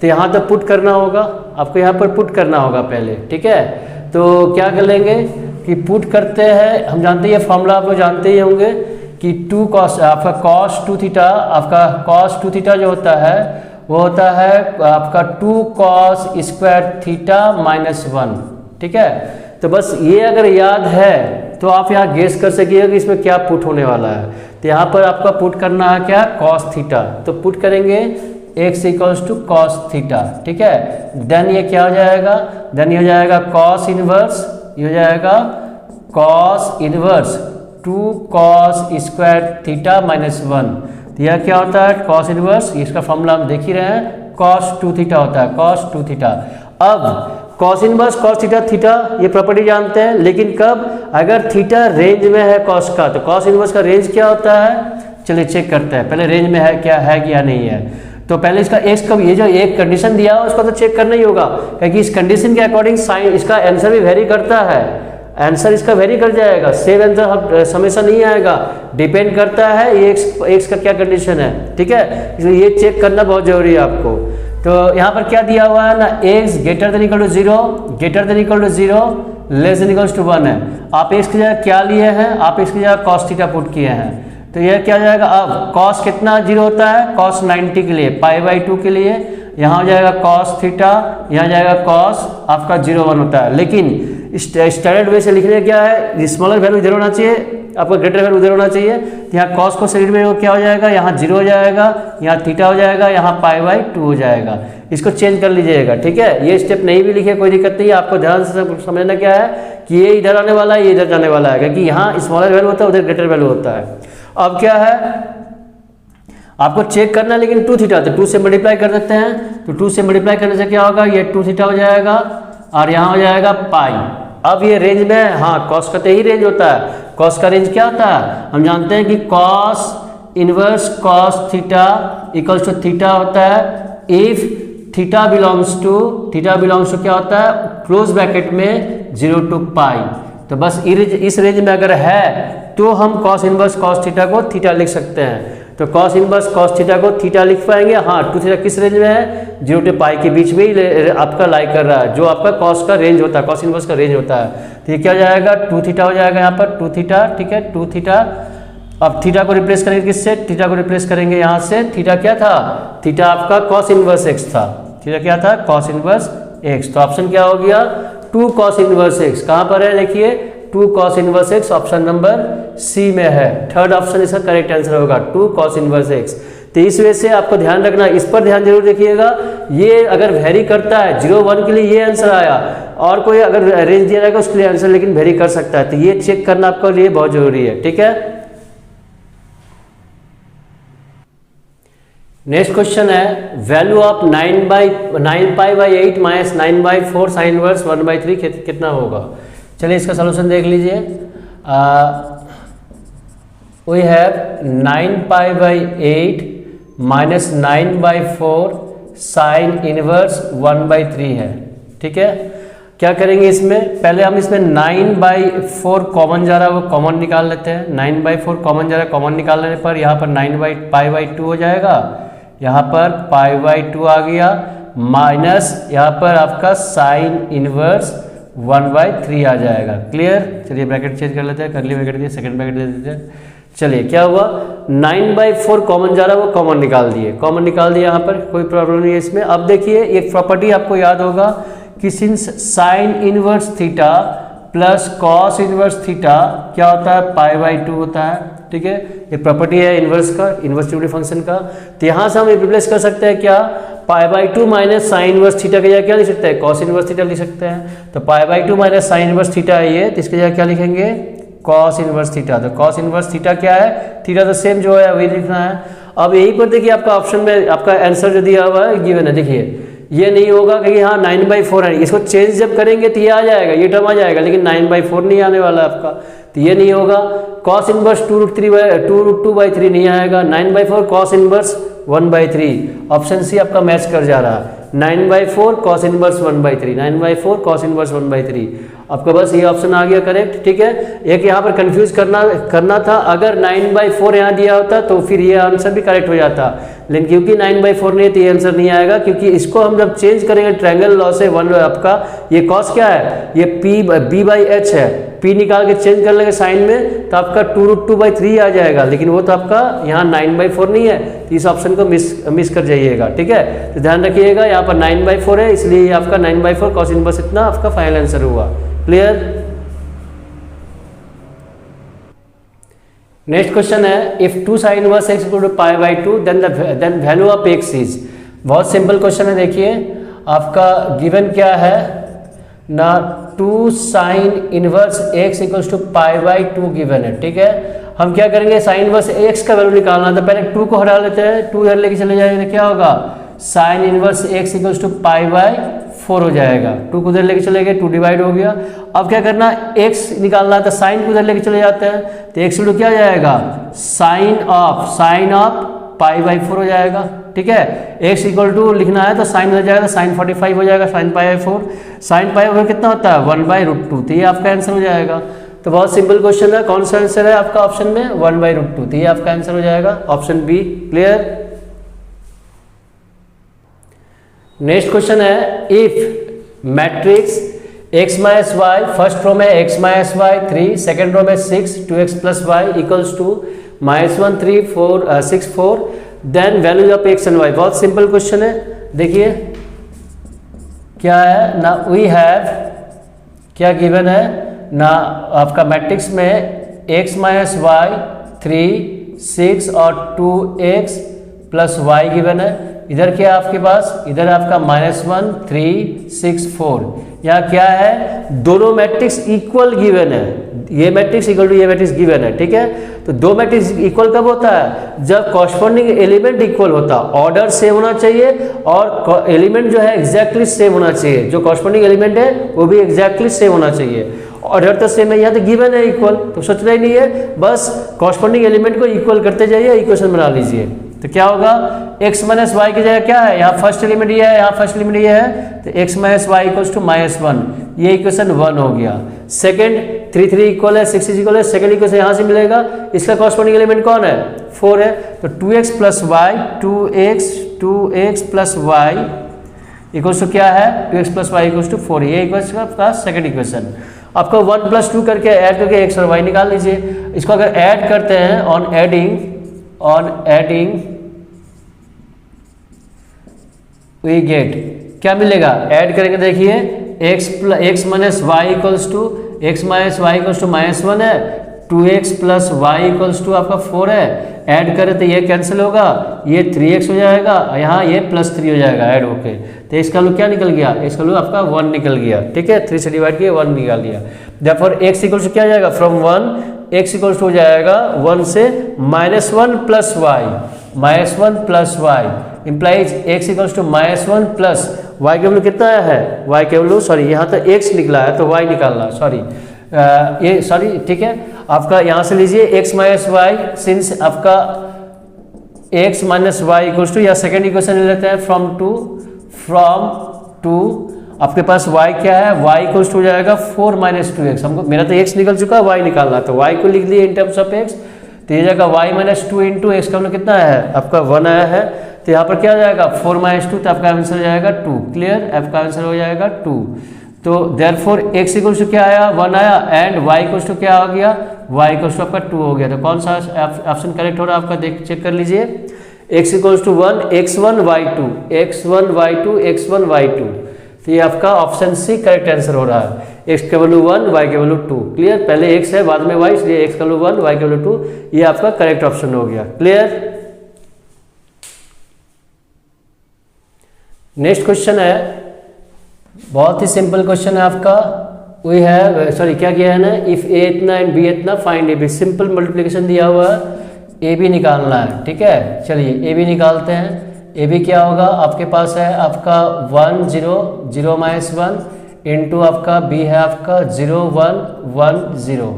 S1: तो यहाँ तो पुट करना होगा आपको, यहाँ पर पुट करना होगा पहले। ठीक है। तो क्या कर लेंगे कि पुट करते हैं, हम जानते हैं ये फॉर्मूला आप लोग जानते ही होंगे कि 2 cos आपका cos 2 थीटा, आपका cos 2 थीटा जो होता है वो होता है आपका 2 cos² थीटा -1। ठीक है। तो बस ये अगर याद है तो आप यहाँ गेस कर सकिएगा कि इसमें क्या पुट होने वाला है। तो यहाँ पर आपका पुट करना है क्या, cos थीटा। तो पुट करेंगे x = cos थीटा। ठीक है। देन ये क्या हो जाएगा, देन ये हो जाएगा cos इनवर्स, ये हो जाएगा cos इनवर्स 2 cos² थीटा -1। तो यह क्या होता है cos इनवर्स, इसका फॉर्मूला हम देख ही रहे हैं, cos 2 थीटा होता है, cos 2 थीटा। अब cos इनवर्स cos थीटा ये प्रॉपर्टी जानते हैं, लेकिन कब, अगर थीटा रेंज में है cos का, तो cos इनवर्स का रेंज क्या होता है, चलिए चेक करते हैं पहले रेंज में है क्या है या नहीं है। तो पहले इसका एक्स का ये जो एक कंडीशन दिया है उसको तो चेक करना ही होगा, क्योंकि इस कंडीशन के अकॉर्डिंग साइन इसका आंसर भी वेरी करता है, आंसर इसका वेरी कर जाएगा, सेम आंसर हमेशा नहीं आएगा, डिपेंड करता है ये एक्स का क्या कंडीशन है, ठीक है। इसलिए ये चेक करना बहुत जरूरी है आपको। तो यहाँ पर क्या दिया हुआ है ना, x greater than equal to 0, greater than equal to 0, less than equal to 1 है। आप एक्स की जगह क्या लिए हैं, आप एक्स की जगह कॉस थीटा पुट किए हैं, तो यह क्या जाएगा, अब कॉस कितना 0 होता है, कॉस 90 के लिए, π/2 के लिए, यहाँ हो जाएगा कॉस थीटा, यहाँ जाएगा कॉस आपका 0,1 होता है। लेकिन स्टैंडर्ड वे से लिखने क्या है, स्मॉलर वैल्यू 0 होना चाहिए, आपका ग्रेटर वैल्यू 0 होना चाहिए। तो यहाँ कॉस को सेकेंड में क्या हो जाएगा, यहाँ 0 हो जाएगा, यहाँ थीटा हो जाएगा, यहाँ π/2 हो जाएगा। इसको चेंज कर लीजिएगा, ठीक है। ये स्टेप नहीं भी लिखे कोई दिक्कत नहीं है, आपको ध्यान से समझना क्या है कि ये इधर आने वाला है, ये इधर जाने वाला है, क्योंकि यहाँ स्मॉलर वैल्यू होता है, उधर ग्रेटर वैल्यू होता है। अब क्या है आपको चेक करना है, लेकिन 2 थीटा, तो 2 से मल्टीप्लाई कर देते हैं, तो 2 से मल्टीप्लाई करने से क्या होगा, ये 2 थीटा हो जाएगा और यहाँ हो जाएगा पाई। अब ये रेंज में, हाँ कॉस का तो यही रेंज होता है, कॉस का रेंज क्या होता है, हम जानते हैं कि cos inverse cos theta equals to theta होता है इफ थीटा बिलोंग्स टू क्या होता है, क्लोज ब्रैकेट में 0 to पाई। तो बस इस रेंज में अगर है तो हम कॉस इनवर्स कॉस थीटा को थीटा लिख सकते हैं। तो कॉस इनवर्स कॉस थीटा को थीटा लिख पाएंगे, हाँ 2 थीटा किस रेंज में है, 0 to पाई के बीच में ही आपका लाई कर रहा है, जो आपका कॉस का रेंज होता है, कॉस इनवर्स का रेंज होता है। तो ये क्या हो जाएगा, 2 थीटा हो जाएगा यहाँ पर, 2 थीटा, ठीक है 2 थीटा। अब थीटा को रिप्लेस करेंगे किससे, थीटा को रिप्लेस करेंगे यहाँ से, थीटा क्या था, थीटा आपका कॉस इनवर्स एक्स था, थीटा क्या था, कॉस इनवर्स एक्स। तो ऑप्शन क्या हो गया, 2 कॉस इनवर्स एक्स। कहाँ पर है देखिए, 2 cos inverse x option number c में है, थर्ड ऑप्शन इसका करेक्ट आंसर होगा, 2 कॉस इनवर्स एक्स। तो इस वजह से आपको ध्यान रखना, इस पर ध्यान जरूर रखिएगा, ये अगर वेरी करता है 0,1 के लिए ये आंसर आया, और कोई अगर रेंज दिया जाएगा उसके लिए आंसर लेकिन वेरी कर सकता है, तो ये चेक करना आपके लिए बहुत जरूरी है, ठीक है। नेक्स्ट क्वेश्चन है, value of 9π/8 minus 9/4 sine inverse 1/3 कितना होगा। चलिए इसका सॉल्यूशन देख लीजिए। We have 9π/8 minus 9/4 sine inverse 1/3 है, ठीक है। क्या करेंगे इसमें, पहले हम इसमें 9/4 कॉमन जा रहा है, वो कॉमन निकाल लेते हैं। 9/4 कॉमन जा रहा है, कॉमन निकालने पर यहाँ पर 9π/2 हो जाएगा, यहाँ पर π/2 आ गया, माइनस यहाँ पर आपका साइन इनवर्स 1/3 आ जाएगा। क्लियर, चलिए ब्रैकेट चेंज कर लेते हैं, करली ब्रैकेट दिए, सेकंड ब्रैकेट दे देते हैं। चलिए क्या हुआ, 9/4 कॉमन जा रहा है, वो कॉमन निकाल दिए, कॉमन निकाल दिए, यहाँ पर कोई प्रॉब्लम नहीं है इसमें। अब देखिए एक प्रॉपर्टी आपको याद होगा कि since sine inverse theta plus cos inverse theta क्या होता है, π/2 होता है, ठीक है। ये प्रॉपर्टी है इनवर्स का, इनवर्सिटी फंक्शन का। तो यहाँ से हम रिप्लेस कर सकते हैं क्या, π/2 माइनस साइन इनवर्स थीटा की जगह क्या लिख सकते हैं, कॉस इनवर्स थीटा लिख सकते हैं। तो π/2 माइनस साइन इनवर्स थीटा है ये, तो इसकी जगह क्या लिखेंगे, कॉस इनवर्स थीटा। तो कॉस इनवर्स थीटा क्या है, थीटा तो सेम जो है वही लिखना है। अब यही पर देखिए आपका ऑप्शन में आपका आंसर जो दिया हुआ है गिवन है, देखिए ये नहीं होगा क्योंकि यहाँ 9/4 है, इसको चेंज जब करेंगे तो ये आ जाएगा, ये टर्म आ जाएगा, लेकिन 9/4 नहीं आने वाला आपका, तो ये नहीं होगा। कॉस इनवर्स 2√2/3 नहीं आएगा, 9/4 कॉस इनवर्स 1/3, ऑप्शन सी आपका मैच कर जा रहा है, 9/4 कॉस इनवर्स 1/3, 9/4 कॉस इनवर्स 1/3, आपका बस ये ऑप्शन आ गया करेक्ट, ठीक है। एक यहाँ पर कंफ्यूज करना था, अगर 9/4 यहाँ दिया होता तो फिर ये आंसर भी करेक्ट हो जाता, लेकिन क्योंकि 9/4 नहीं है तो ये आंसर नहीं आएगा, क्योंकि इसको हम जब चेंज करेंगे ट्रायंगल लॉ से, वन आपका ये कॉस क्या है, ये b/h है, p निकाल के चेंज कर लेंगे साइन में तो आपका 2√2/3 आ जाएगा, लेकिन वो तो आपका यहाँ 9/4 नहीं है, तो इस ऑप्शन को मिस कर जाइएगा, ठीक है। तो ध्यान रखिएगा यहाँ पर 9/4 है, इसलिए ये आपका 9/4 कॉस इनवर्स इतना आपका फाइनल आंसर हुआ। क्लियर। नेक्स्ट क्वेश्चन है, if 2 sine inverse x equal to π/2 then value of x is. बहुत सिंपल क्वेश्चन है, देखिए आपका गिवन क्या है ना, 2 sine inverse x equals to π/2 given है, ठीक है। हम क्या करेंगे, साइन इनवर्स x का वैल्यू निकालना था, पहले 2 को हटा लेते हैं, 2 इधर लेके चले जाएंगे, क्या होगा, sine inverse x equals to π/4 हो जाएगा, 2 को उधर लेके चले गए, 2 डिवाइड हो गया। अब क्या करना, x निकालना था, साइन को उधर लेके चले जाते हैं, तो x क्या हो जाएगा, साइन ऑफ π/4 हो जाएगा, ठीक है। x इक्वल टू लिखना है तो साइन हो जाएगा, साइन 45 हो जाएगा, साइन π/4, साइन π/4 कितना होता है 1/√2, तो ये आपका आंसर हो जाएगा। तो बहुत सिंपल क्वेश्चन है, कौन सा आंसर है आपका ऑप्शन में 1/√2, तो ये आपका आंसर हो जाएगा option B. Clear. Next question है, if matrix x minus y, first row में x minus y 3, second row में 6 2x plus y equals to -1 3 4 6 4, then values of x and y। बहुत सिंपल क्वेश्चन है, देखिए क्या है ना, वी हैव क्या गिवन है ना, आपका मैट्रिक्स में x माइनस वाई 3 6 और 2x प्लस वाई गिवन है। इधर क्या आपके पास, इधर आपका -1 3 6 4, यहाँ क्या है, दोनों मैट्रिक्स इक्वल गिवन है, ये मैट्रिक्स इक्वल टू ये मैट्रिक्स गिवन है, ठीक है। तो दो मैट्रिक्स इक्वल कब होता है, जब कॉरस्पॉन्डिंग एलिमेंट इक्वल होता है, ऑर्डर सेम होना चाहिए और एलिमेंट जो है एग्जैक्टली सेम होना चाहिए, जो कॉरस्पॉन्डिंग एलिमेंट है वो भी एग्जैक्टली सेम होना चाहिए। ऑर्डर तो सेम है, यहाँ तो गिवन है इक्वल, तो सोचना ही नहीं है, बस कॉरस्पॉन्डिंग एलिमेंट को इक्वल करते जाइए, इक्वेशन बना लीजिए। तो क्या होगा, x माइनस वाई की जगह क्या है, यहाँ फर्स्ट एलिमेंट ये है, यहाँ फर्स्ट एलिमेंट ये है, तो x minus y equals to -1, ये इक्वेशन 1 हो गया। सेकंड 3 3 इक्वल है, 6 इक्वल है, सेकंड इक्वेशन यहाँ से मिलेगा, इसका कॉरस्पॉन्डिंग एलिमेंट कौन है 4 है, तो 2x plus y 2x plus y equals to क्या है, 2x plus y equals to 4, ये इक्वेशन आपका सेकंड इक्वेशन। आपको 1 + 2 करके ऐड करके x और y निकाल लीजिए। इसको अगर ऐड करते हैं ऑन एडिंग वी गेट, क्या मिलेगा, ऐड करेंगे देखिए x minus y equals to -1 है, 2x plus y equals to आपका 4 है, ऐड करें तो ये कैंसिल होगा, ये 3x हो जाएगा, यहाँ ये +3 हो जाएगा ऐड होके, तो इसका लूप क्या निकल गया, इसका लूप आपका 1 निकल गया, ठीक है। 3 से डिवाइड किया 1 निकाल लिया, देयरफॉर x इक्वल्स टू क्या जाएगा, फ्रॉम 1 x इक्वल्स टू हो जाएगा 1 से -1 plus y implies x equals to -1 plus y के वैल्यू कितना है, y के वैल्यू सॉरी यहाँ तो x निकला है तो y निकालना, सॉरी ठीक है। आपका यहाँ से लीजिए x माइनस वाई, सिंस आपका x minus y equals to, या सेकेंड इक्वेशन ले लेते हैं फ्रॉम टू, आपके पास y क्या है, y इक्वल्स टू हो जाएगा 4 - 2x, हमको मेरा तो x निकल चुका है, y निकालना, तो y को लिख लिए इन टर्म्स ऑफ x, तो ये जाएगा y - 2 इंटू x का मतलब कितना है आपका 1 आया है, तो यहाँ पर क्या हो जाएगा 4 - 2, तो आपका आंसर हो जाएगा 2। क्लियर, आपका आंसर हो जाएगा 2। तो देयरफॉर x इक्वल्स टू क्या आया 1 आया, एंड y इक्वल्स टू क्या हो गया, y इक्वल्स टू आपका 2 हो गया। तो कौन सा ऑप्शन करेक्ट हो रहा है आपका, देख चेक कर लीजिए। x equals to 1 x1 y2 x1 y2, तो ये आपका ऑप्शन सी करेक्ट आंसर हो रहा है। x के वैल्यू 1 y के वैल्यू 2। क्लियर, पहले x है बाद में y, इसलिए x का वैल्यू 1 y के वैल्यू 2, ये आपका करेक्ट ऑप्शन हो गया। क्लियर। नेक्स्ट क्वेश्चन है, बहुत ही सिंपल क्वेश्चन है आपका, वी है सॉरी क्या किया है ना, इफ a इतना एंड b इतना find a b, simple multiplication दिया हुआ है, a b निकालना है, ठीक है। चलिए a b निकालते हैं। a b क्या होगा, आपके पास है आपका 1 0 0 -1 इंटू आपका b है आपका 0 1 1 0।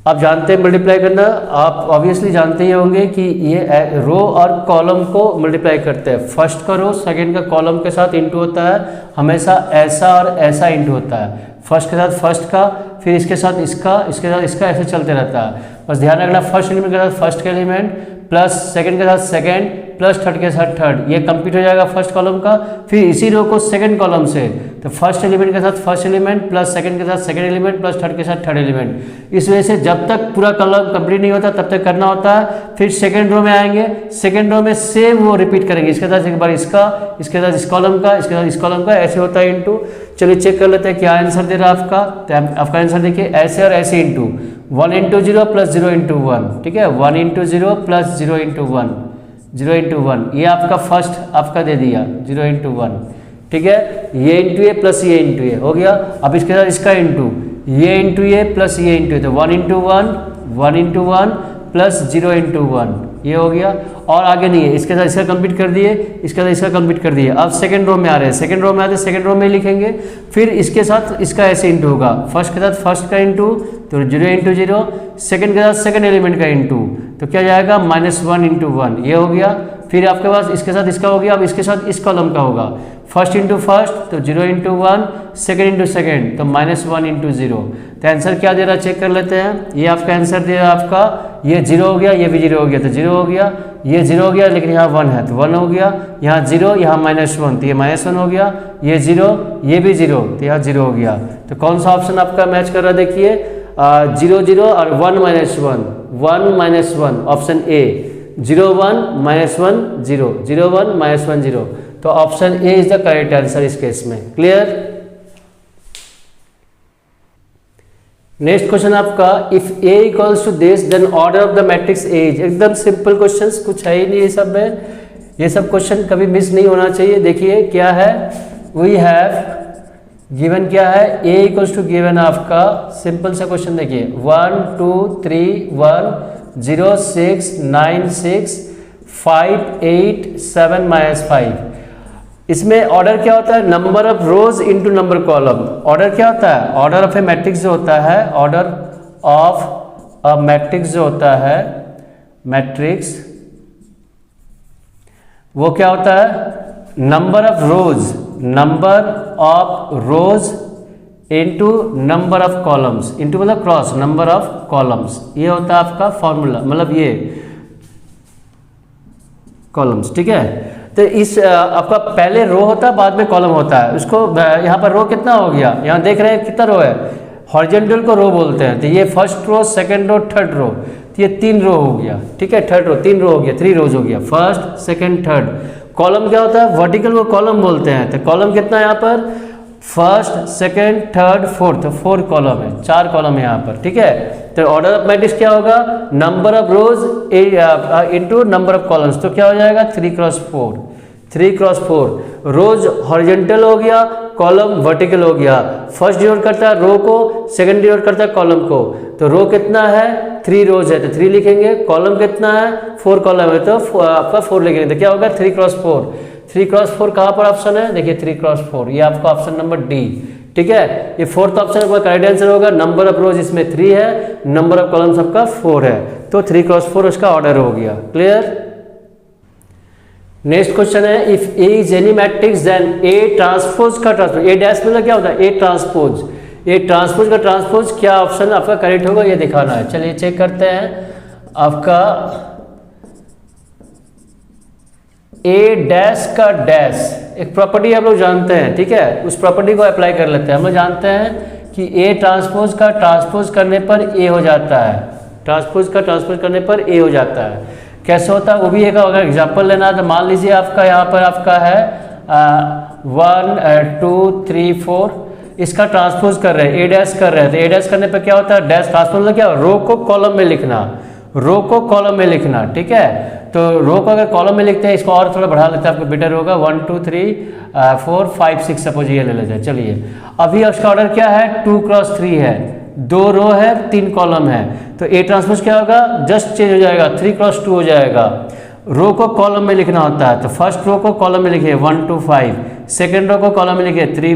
S1: आप जानते हैं मल्टीप्लाई करना, आप ऑब्वियसली जानते ही होंगे कि ये रो और कॉलम को मल्टीप्लाई करते हैं, फर्स्ट का रो सेकंड का कॉलम के साथ इंटू होता है, हमेशा ऐसा और ऐसा इंटू होता है, फर्स्ट के साथ फर्स्ट का, फिर इसके साथ इसका, इसके साथ इसका, ऐसे चलते रहता है। बस ध्यान रखना, फर्स्ट एलिमेंट के साथ फर्स्ट का एलिमेंट प्लस सेकंड के साथ सेकंड प्लस थर्ड के साथ थर्ड, ये कंप्लीट हो जाएगा फर्स्ट कॉलम का। फिर इसी रो को सेकंड कॉलम से, तो फर्स्ट एलिमेंट के साथ फर्स्ट एलिमेंट प्लस सेकंड के साथ सेकंड एलिमेंट प्लस थर्ड के साथ थर्ड एलिमेंट। इस वजह से जब तक पूरा कॉलम कंप्लीट नहीं होता तब तक करना होता है। फिर सेकंड रो में आएंगे, सेकंड रो में सेम वो रिपीट करेंगे, इसके साथ एक बार इसका, इसके साथ इस कॉलम का, इसके साथ इस कॉलम का, ऐसे होता है इंटू। चलिए चेक कर लेते हैं क्या आंसर दे रहा है आपका। तो आपका आंसर देखिए ऐसे और ऐसे इंटू 1 × 0 प्लस 0 × 1, ठीक है, 1 × 0 प्लस 0 × 1, 0 × 1, ये आपका फर्स्ट आपका दे दिया 0 × 1, ठीक है, ये इंटू ए प्लस ये इंटू ए हो गया। अब इसके साथ इसका इंटू, ये इंटू ए प्लस ये इंटू ए, तो 1 × 1 1 × 1 प्लस 0 × 1, ये हो गया। और आगे नहीं है, इसके साथ इसका कंप्लीट कर दिए, इसके साथ इसका कंप्लीट कर दिए। अब सेकंड रो में आ रहे हैं, सेकंड रो में आते सेकंड रो में लिखेंगे, फिर इसके साथ इसका ऐसे इंटू होगा, फर्स्ट के साथ फर्स्ट का इंटू तो 0 × 0, सेकंड के साथ सेकंड एलिमेंट का इंटू तो क्या जाएगा -1 इंटू 1, ये हो गया। फिर आपके पास इसके साथ इसका हो गया, अब इसके साथ इस कॉलम का होगा, फर्स्ट इंटू फर्स्ट तो 0 इंटू 1, सेकेंड इंटू सेकेंड तो -1 इंटू 0। तो आंसर क्या दे रहा है चेक कर लेते हैं। ये आपका आंसर दे रहा है आपका, ये 0 हो गया, ये भी 0 हो गया, तो 0 हो गया, ये 0 हो गया, लेकिन यहाँ 1 है तो 1 हो गया, यहाँ 0, यहाँ -1 तो ये -1 हो गया, ये 0, ये भी 0 तो यहाँ 0 हो गया। तो कौन सा ऑप्शन आपका मैच कर रहा है देखिए, 0 0 और 1 -1, 1 -1, ऑप्शन ए, 0 1 -1 0, 0 1 -1 0, तो option a is the correct answer इस केस में। क्लियर। नेक्स्ट क्वेश्चन आपका, if a equals to this then order of the matrix A is, एकदम सिंपल क्वेश्चंस, कुछ है ही नहीं ये सब में, ये सब क्वेश्चन कभी मिस नहीं होना चाहिए। देखिए क्या है, वी हैव गिवन क्या है, ए इक्वल्स टू गिवन आपका सिंपल सा क्वेश्चन देखिए 1 2 3 1 0 6 9 6 5 8 7 -5। इसमें ऑर्डर क्या होता है, number of rose into number column. Order क्या होता है, ऑर्डर ऑफ ए मैट्रिक्स जो होता है, ऑर्डर ऑफ अ मैट्रिक्स जो होता है, मैट्रिक्स वो क्या होता है, number of rose, number of rose into number of columns, into मतलब क्रॉस नंबर ऑफ कॉलम्स, ये होता है आपका फॉर्मूला, मतलब ये कॉलम्स। ठीक है, तो इस आपका पहले रो होता है, बाद में कॉलम होता है। उसको यहाँ पर रो कितना हो गया, यहाँ देख रहे हैं कितना रो है, हॉरिजॉन्टल को रो बोलते हैं, तो ये first row, second row, third row, तो ये 3 रो हो गया। ठीक है, थर्ड रो 3 रो हो गया, 3 रोज हो गया, फर्स्ट सेकंड थर्ड। कॉलम क्या होता है, वर्टिकल को कॉलम बोलते हैं, तो कॉलम कितना है यहाँ पर, first second third fourth, 4 column है, 4 कॉलम है यहाँ पर। ठीक है, तो ऑर्डर ऑफ मैट्रिक्स क्या होगा, number of rose into number of columns, तो क्या हो जाएगा 3 क्रॉस 4, 3 क्रॉस 4। रोज हॉरिजॉन्टल हो गया, कॉलम वर्टिकल हो गया, फर्स्ट डिनोट करता है रो को, सेकंड डिनोट करता है कॉलम को, तो रो कितना है 3 रोज है तो 3 लिखेंगे, कॉलम कितना है 4 कॉलम है तो आपका 4 लिखेंगे, तो क्या होगा 3 क्रॉस 4। 3 क्रॉस 4 कहाँ पर ऑप्शन है, देखिए 3 क्रॉस 4, ये आपका ऑप्शन नंबर डी। ठीक है, ये 4th ऑप्शन आपका करेक्ट आंसर होगा। नंबर ऑफ रोज इसमें 3 है, नंबर ऑफ कॉलम्स आपका 4 है, तो 3 क्रॉस 4 उसका ऑर्डर हो गया। क्लियर। नेक्स्ट क्वेश्चन है, if a is any matrix then a transpose का ट्रांसपोज, ए डैश मतलब क्या होता है, ए ट्रांसपोज, ए ट्रांसपोज का ट्रांसपोज, क्या ऑप्शन आपका करेक्ट होगा ये दिखाना है। चलिए चेक करते हैं। आपका ए डैश का डैश एक प्रॉपर्टी आप लोग जानते हैं, ठीक है, उस प्रॉपर्टी को अप्लाई कर लेते हैं। हम लोग जानते हैं कि ए ट्रांसपोज का ट्रांसपोज करने पर ए हो जाता है, ट्रांसपोज का ट्रांसपोज करने पर ए हो जाता है। कैसे होता है वो भी एक अगर एग्जाम्पल लेना है तो मान लीजिए आपका यहाँ पर आपका है 1 2 3 4, इसका ट्रांसपोज कर रहे हैं, ए डैश कर रहे हैं, तो ए डैश करने पर क्या होता है, डैश ट्रांसपोज मतलब क्या, रो को कॉलम में लिखना, रो को कॉलम में लिखना। ठीक है, तो रो को अगर कॉलम में लिखते हैं, इसको और थोड़ा बढ़ा लेते हैं, आपको बेटर होगा 1 2 3 4 5 6 सपोज ये ले लेते हैं। चलिए अभी उसका ऑर्डर क्या है, 2 क्रॉस 3 है, 2 रो है 3 कॉलम है, तो ए ट्रांसपोज क्या होगा, जस्ट चेंज हो जाएगा, 3 क्रॉस 2 हो जाएगा। रो को कॉलम में लिखना होता है, तो फर्स्ट रो को कॉलम में लिखिए 1 2 5, सेकेंड रो को कॉलम में लिखिए 3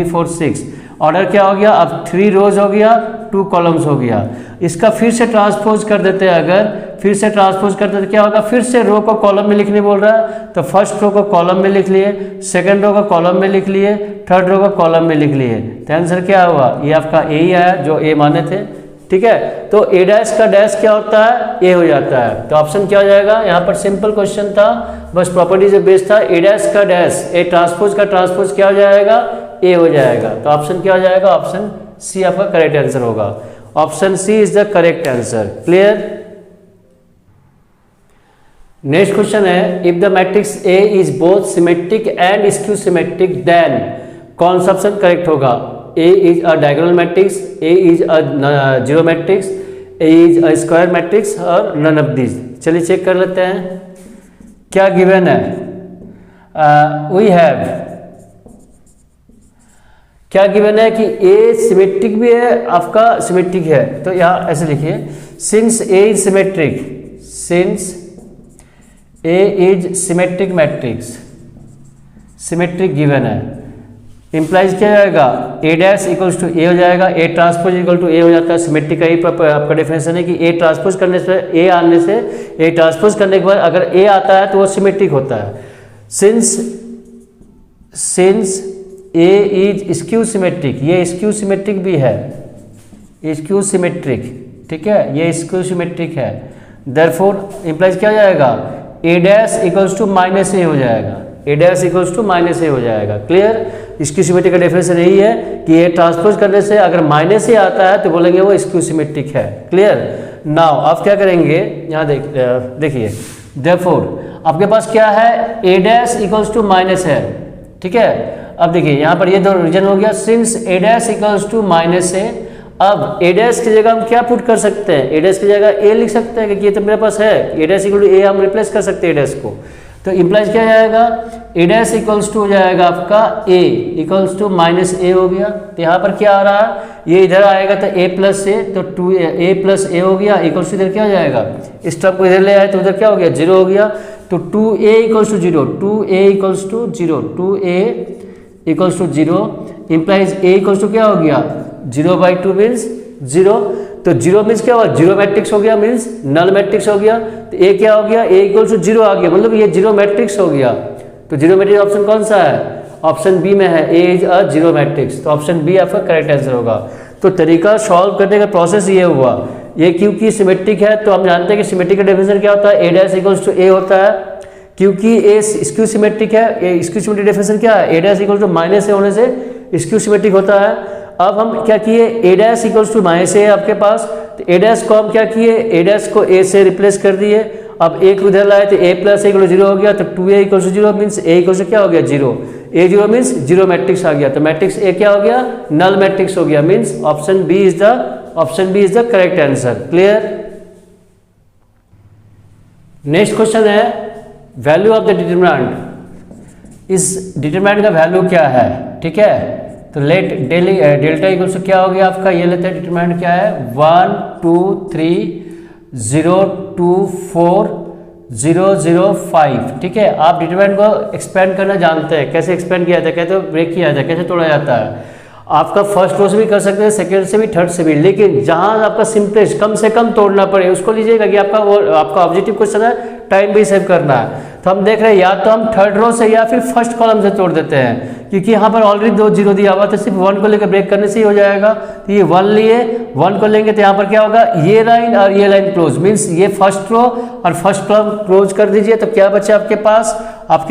S1: 4 6। ऑर्डर क्या हो गया, अब 3 रोज हो गया, 2 कॉलम्स हो गया। इसका फिर से ट्रांसपोज कर देते हैं, अगर फिर से ट्रांसपोज करते तो क्या होगा, फिर से रो को कॉलम में लिखने बोल रहा है, तो फर्स्ट रो को कॉलम में लिख लिए, सेकंड रो को कॉलम में लिख लिए, थर्ड रो को कॉलम में लिख लिए, तो आंसर क्या हुआ, ये आपका ए ही आया जो ए माने थे। ठीक है, तो ए डैश का डैश क्या होता है, ए हो जाता है, तो ऑप्शन क्या हो जाएगा, यहाँ पर सिंपल क्वेश्चन था, बस प्रॉपर्टी से बेस्ड था, ए डैश का डैश, ए ट्रांसपोज का ट्रांसपोज क्या हो जाएगा, ए हो जाएगा, तो ऑप्शन क्या हो जाएगा, ऑप्शन सी आपका करेक्ट आंसर होगा। Option C is the correct answer. Clear. Next question है, if the matrix A is both symmetric and skew symmetric then कौन सा ऑप्शन करेक्ट होगा। A is a diagonal matrix, A is a zero matrix, A is a square matrix और none of this. चलिए check कर लेते हैं क्या given है। वी हैव क्या गिवन है कि ए सिमेट्रिक भी है, आपका सिमेट्रिक है, तो यहाँ ऐसे लिखिए, since A is symmetric, since A is symmetric matrix, symmetric given है, इम्प्लाइज क्या जाएगा, ए डैश इक्वल्स टू ए हो जाएगा, ए ट्रांसपोज इक्वल टू ए हो जाता है। सिमेट्रिक का ही आपका डेफिनेशन है कि ए ट्रांसपोज करने से, ए आने से, ए ट्रांसपोज करने के बाद अगर ए आता है तो वो सिमेट्रिक होता है। Since A is skew symmetric, ये स्क्यू सिमेट्रिक भी है, स्क्यू सिमेट्रिक, ठीक है, ये स्क्यू सिमेट्रिक है। देयरफॉर इम्प्लाइज क्या हो जाएगा, ए डैश इक्वल्स टू माइनस ए हो जाएगा, ए डैश इक्वल्स टू माइनस ए हो जाएगा। क्लियर, स्क्यू सिमेट्रिक का डेफिनेशन यही है कि ए ट्रांसपोज करने से अगर माइनस ए आता है तो बोलेंगे वो स्क्यू सिमेट्रिक है। क्लियर, नाउ आप क्या करेंगे, यहाँ देखिए, देयरफॉर आपके पास क्या है, ए डैश इक्वल्स टू माइनस है, ठीक है। अब देखिए यहाँ पर ये दो रीजन हो गया, since A dash equals to minus A. अब ए डैश की जगह हम क्या पुट कर सकते हैं, ए डैश की जगह ए लिख सकते हैं क्योंकि ये तो मेरे पास है, ए डैश इक्वल टू ए हम रिप्लेस कर सकते हैं ए डैश को। तो इम्प्लाइज क्या जाएगा, ए डैश इक्वल्स टू हो जाएगा आपका ए इक्वल्स टू माइनस ए हो गया। तो यहाँ पर क्या आ रहा है, ये इधर आएगा तो ए प्लस ए, तो टू ए प्लस ए हो गया इक्वल्स टू इधर क्या हो जाएगा, इस टर्म को इधर ले आए तो उधर क्या हो गया, जीरो हो गया। तो 2a equals to zero, 2a equals to zero, 2a equals to zero implies a equals to क्या हो गया, 0/2 मीन्स जीरो। तो जीरो मीन्स क्या हुआ, जीरो मैट्रिक्स हो गया, मीन्स नल मैट्रिक्स हो गया। तो ए क्या हो गया, ए इक्वल्स टू जीरो आ गया, मतलब ये जीरो मैट्रिक्स हो गया। तो जीरो मैट्रिक्स ऑप्शन कौन सा है, ऑप्शन बी में है, ए इज अ जीरो मैट्रिक्स। तो ऑप्शन बी आपका करेक्ट आंसर होगा। तो तरीका सॉल्व करने का प्रोसेस ये हुआ, ये क्योंकि सिमेट्रिक है तो हम जानते हैं कि सिमेट्रिक का डेफिनेशन क्या होता है, ए डैश इक्वल्स टू ए होता है। क्योंकि ए स्क्यू सिमेट्रिक है, ए स्क्यू सिमेट्रिक डेफिनेशन क्या है, ए डैश इक्वल टू माइनस ए होने से स्क्यू सिमेट्रिक होता है। अब हम क्या किए, ए डैश इक्वल्स टू माइनस ए है आपके पास, तो ए डैश को हम क्या किए, ए डैश को ए से रिप्लेस कर दिए। अब एक उधर लाए तो A plus A equal to zero हो गया, तो 2a equal to zero means A equal to क्या हो गया, zero. A zero means zero matrix आ गया, तो मैट्रिक्स ए क्या हो गया, नल मैट्रिक्स हो गया, means option B is the correct answer. Clear. Next question है, वैल्यू ऑफ द डिटरमिनेंट। इस डिटरमिनेंट का वैल्यू क्या है, ठीक है। तो लेट डेल्टा इक्वल टू क्या हो गया आपका, ये लेते हैं डिटरमिनेंट क्या है, 1 2 3 0 2 4 0 0 5, ठीक है। आप डिटरमिनेंट को एक्सपेंड करना जानते हैं, कैसे एक्सपेंड किया जाता है, कैसे ब्रेक किया जाता है, कैसे तोड़ा जाता है। आपका फर्स्ट रो से भी कर सकते हैं, सेकंड से भी, थर्ड से भी, लेकिन जहां आपका सिंपलेस्ट कम से कम तोड़ना पड़े उसको लीजिएगा कि आपका ऑब्जेक्टिव क्वेश्चन है, टाइम भी सेव करना है। तो हम देख रहे हैं या तो हम थर्ड रो से या फिर फर्स्ट कॉलम से तोड़ देते हैं, क्योंकि यहाँ पर ऑलरेडी 2 जीरो दिया हुआ, तो सिर्फ 1 को लेकर ब्रेक करने से ही हो जाएगा। तो ये 1 लिए, 1 को लेंगे तो यहाँ पर क्या होगा, ये लाइन और ये लाइन क्लोज, मीन्स ये फर्स्ट रो और फर्स्ट कॉलम क्लोज कर दीजिए। तो क्या बचा आपके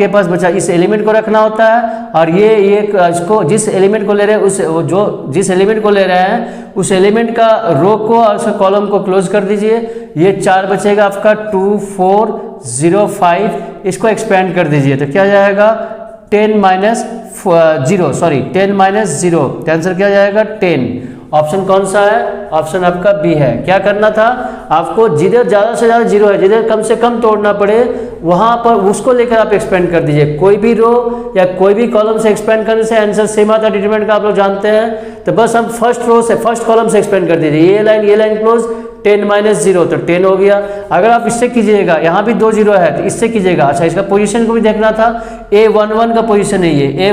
S1: पास, बचा इस एलिमेंट को रखना होता है, और ये इसको जिस एलिमेंट को ले रहे हैं जिस एलिमेंट को ले रहे हैं उस एलिमेंट का रो को और उसके कॉलम को क्लोज कर दीजिए। ये 4 बचेगा आपका 2 4 0 5, इसको एक्सपेंड कर दीजिए तो क्या जाएगा 10 माइनस 0, तो आंसर क्या जाएगा 10। ऑप्शन कौन सा है, ऑप्शन आपका बी है। क्या करना था आपको, जिधर ज़्यादा से ज़्यादा जीरो है, जिधर कम से कम तोड़ना पड़े वहां पर उसको लेकर आप एक्सपेंड कर दीजिए। कोई भी रो या कोई भी कॉलम से एक्सपेंड करने से आंसर सेम आता है, डिटरमिनेंट का आप लोग जानते हैं। तो बस हम फर्स्ट रो से फर्स्ट कॉलम से एक्सपेंड कर दीजिए, ये लाइन क्लोज, 10 माइनस 0 तो 10 हो गया। अगर आप इससे कीजिएगा, यहाँ भी 2 जीरो है तो इससे कीजिएगा। अच्छा, इसका पोजीशन को भी देखना था, A11 का पोजीशन है ये,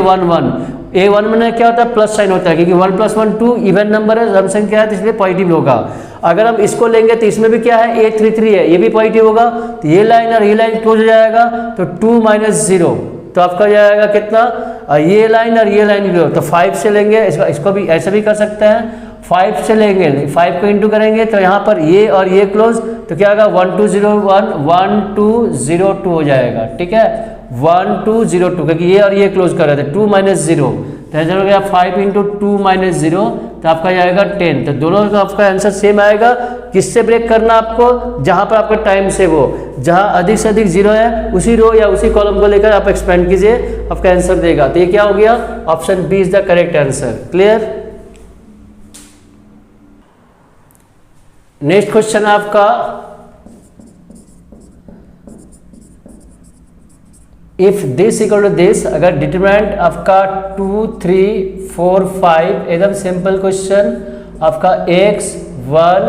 S1: A11 में क्या होता है, प्लस साइन होता है, क्योंकि 1 + 1 2 इवन नंबर है, सम संख्या है, तो इसलिए पॉजिटिव होगा। अगर हम इसको लेंगे तो इसमें भी क्या है, A33 है, ये भी पॉजिटिव होगा, तो ये लाइन और ये लाइन क्लोज हो जाएगा, तो 2 माइनस 0 तो आपका जाएगा कितना, ये लाइन और ये लाइन, तो 5 से लेंगे, इसको भी ऐसे भी कर सकते हैं, 5 से लेंगे, 5 को इंटू करेंगे तो यहाँ पर ये और ये क्लोज, तो क्या होगा 1 2 0 1 1 2 0 2 हो जाएगा, ठीक है, 1 2 0 2, क्योंकि ये और ये क्लोज कर रहे थे, 2 माइनस 0, तो आंसर हो गया 5 × 2 माइनस 0, तो आपका जाएगा 10। तो दोनों का आपका आंसर सेम आएगा। किससे ब्रेक करना आपको, जहां पर आपका टाइम सेव हो, जहां अधिक से अधिक जीरो है उसी रो या उसी कॉलम को लेकर आप एक्सपेंड कीजिए, आपका आंसर देगा। तो ये क्या हो गया, option B is the correct answer. Clear. Next question आपका, if this equal to this, अगर डिटरमिनेंट आपका 2 3 4 5, एकदम सिंपल क्वेश्चन, आपका x1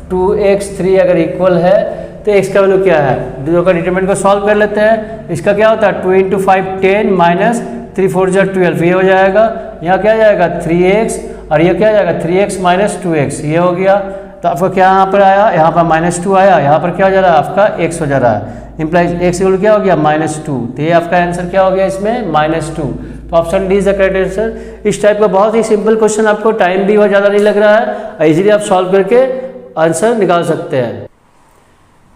S1: 2x3 अगर इक्वल है तो x का वैल्यू क्या है, दोनों का डिटरमिनेंट को सॉल्व कर लेते हैं। इसका क्या होता है 2 × 5 10 माइनस 3 4 जा 12, ये हो जाएगा। यहाँ क्या जाएगा 3x, और ये क्या जाएगा 3x माइनस 2x, ये हो गया। तो आपका क्या यहाँ पर आया, यहाँ पर -2 आया, यहाँ पर क्या हो जा रहा है आपका x हो जा रहा है, इम्प्लाइज x इक्वल क्या हो गया -2। तो ये आपका आंसर क्या हो गया इसमें -2। तो option D is the correct answer. इस टाइप का बहुत ही सिंपल क्वेश्चन, आपको टाइम भी बहुत ज़्यादा नहीं लग रहा है, इजीली आप सॉल्व करके आंसर निकाल सकते हैं।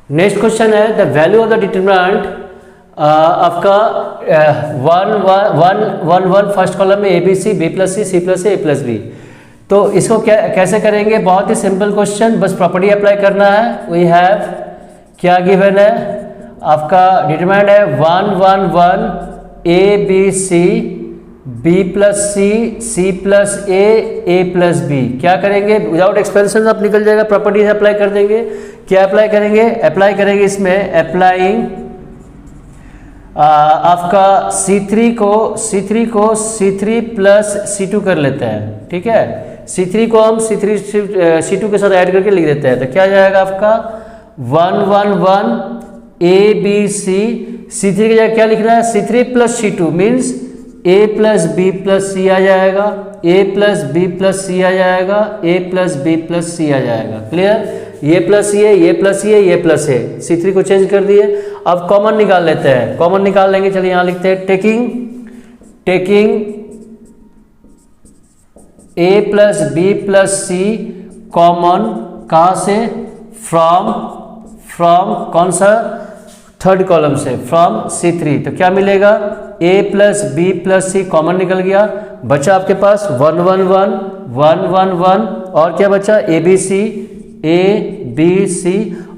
S1: नेक्स्ट क्वेश्चन है the value of the determinant आपका 1 फर्स्ट कॉलम में ABC, B+C, C+A, A+B। तो इसको कैसे करेंगे, बहुत ही सिंपल क्वेश्चन, बस प्रॉपर्टी अप्लाई करना है। वी हैव क्या गिवन है आपका डिटरमिनेंट है 1 1 1 ABC, B+C, C+A, A+B। क्या करेंगे, विदाउट एक्सपेंशन आप निकल जाएगा, प्रॉपर्टी अप्लाई कर देंगे। क्या अप्लाई करेंगे, अप्लाई करेंगे इसमें अप्लाइंग आपका C3 को C3 प्लस C2 कर लेते हैं, ठीक है। C3 को हम C2 के साथ ऐड करके लिख देते हैं। तो क्या जाएगा आपका 1 1 1 ABC, C3 की जगह क्या लिखना है C3 plus C2 means A plus B plus C आ जाएगा, A plus B plus C आ जाएगा, A plus B plus C आ जाएगा। क्लियर, ये प्लस ये प्लस ये प्लस है, C3 को चेंज कर दिए। अब कॉमन निकाल लेते हैं, कॉमन निकाल लेंगे। चलिए यहाँ लिखते हैं taking A plus B plus C common, कहाँ से, फ्रॉम कौन सा, थर्ड कॉलम से, फ्रॉम C3। तो क्या मिलेगा A plus B plus C common निकल गया, बचा आपके पास 1 1 1 1 1 1 और क्या बचा ABC,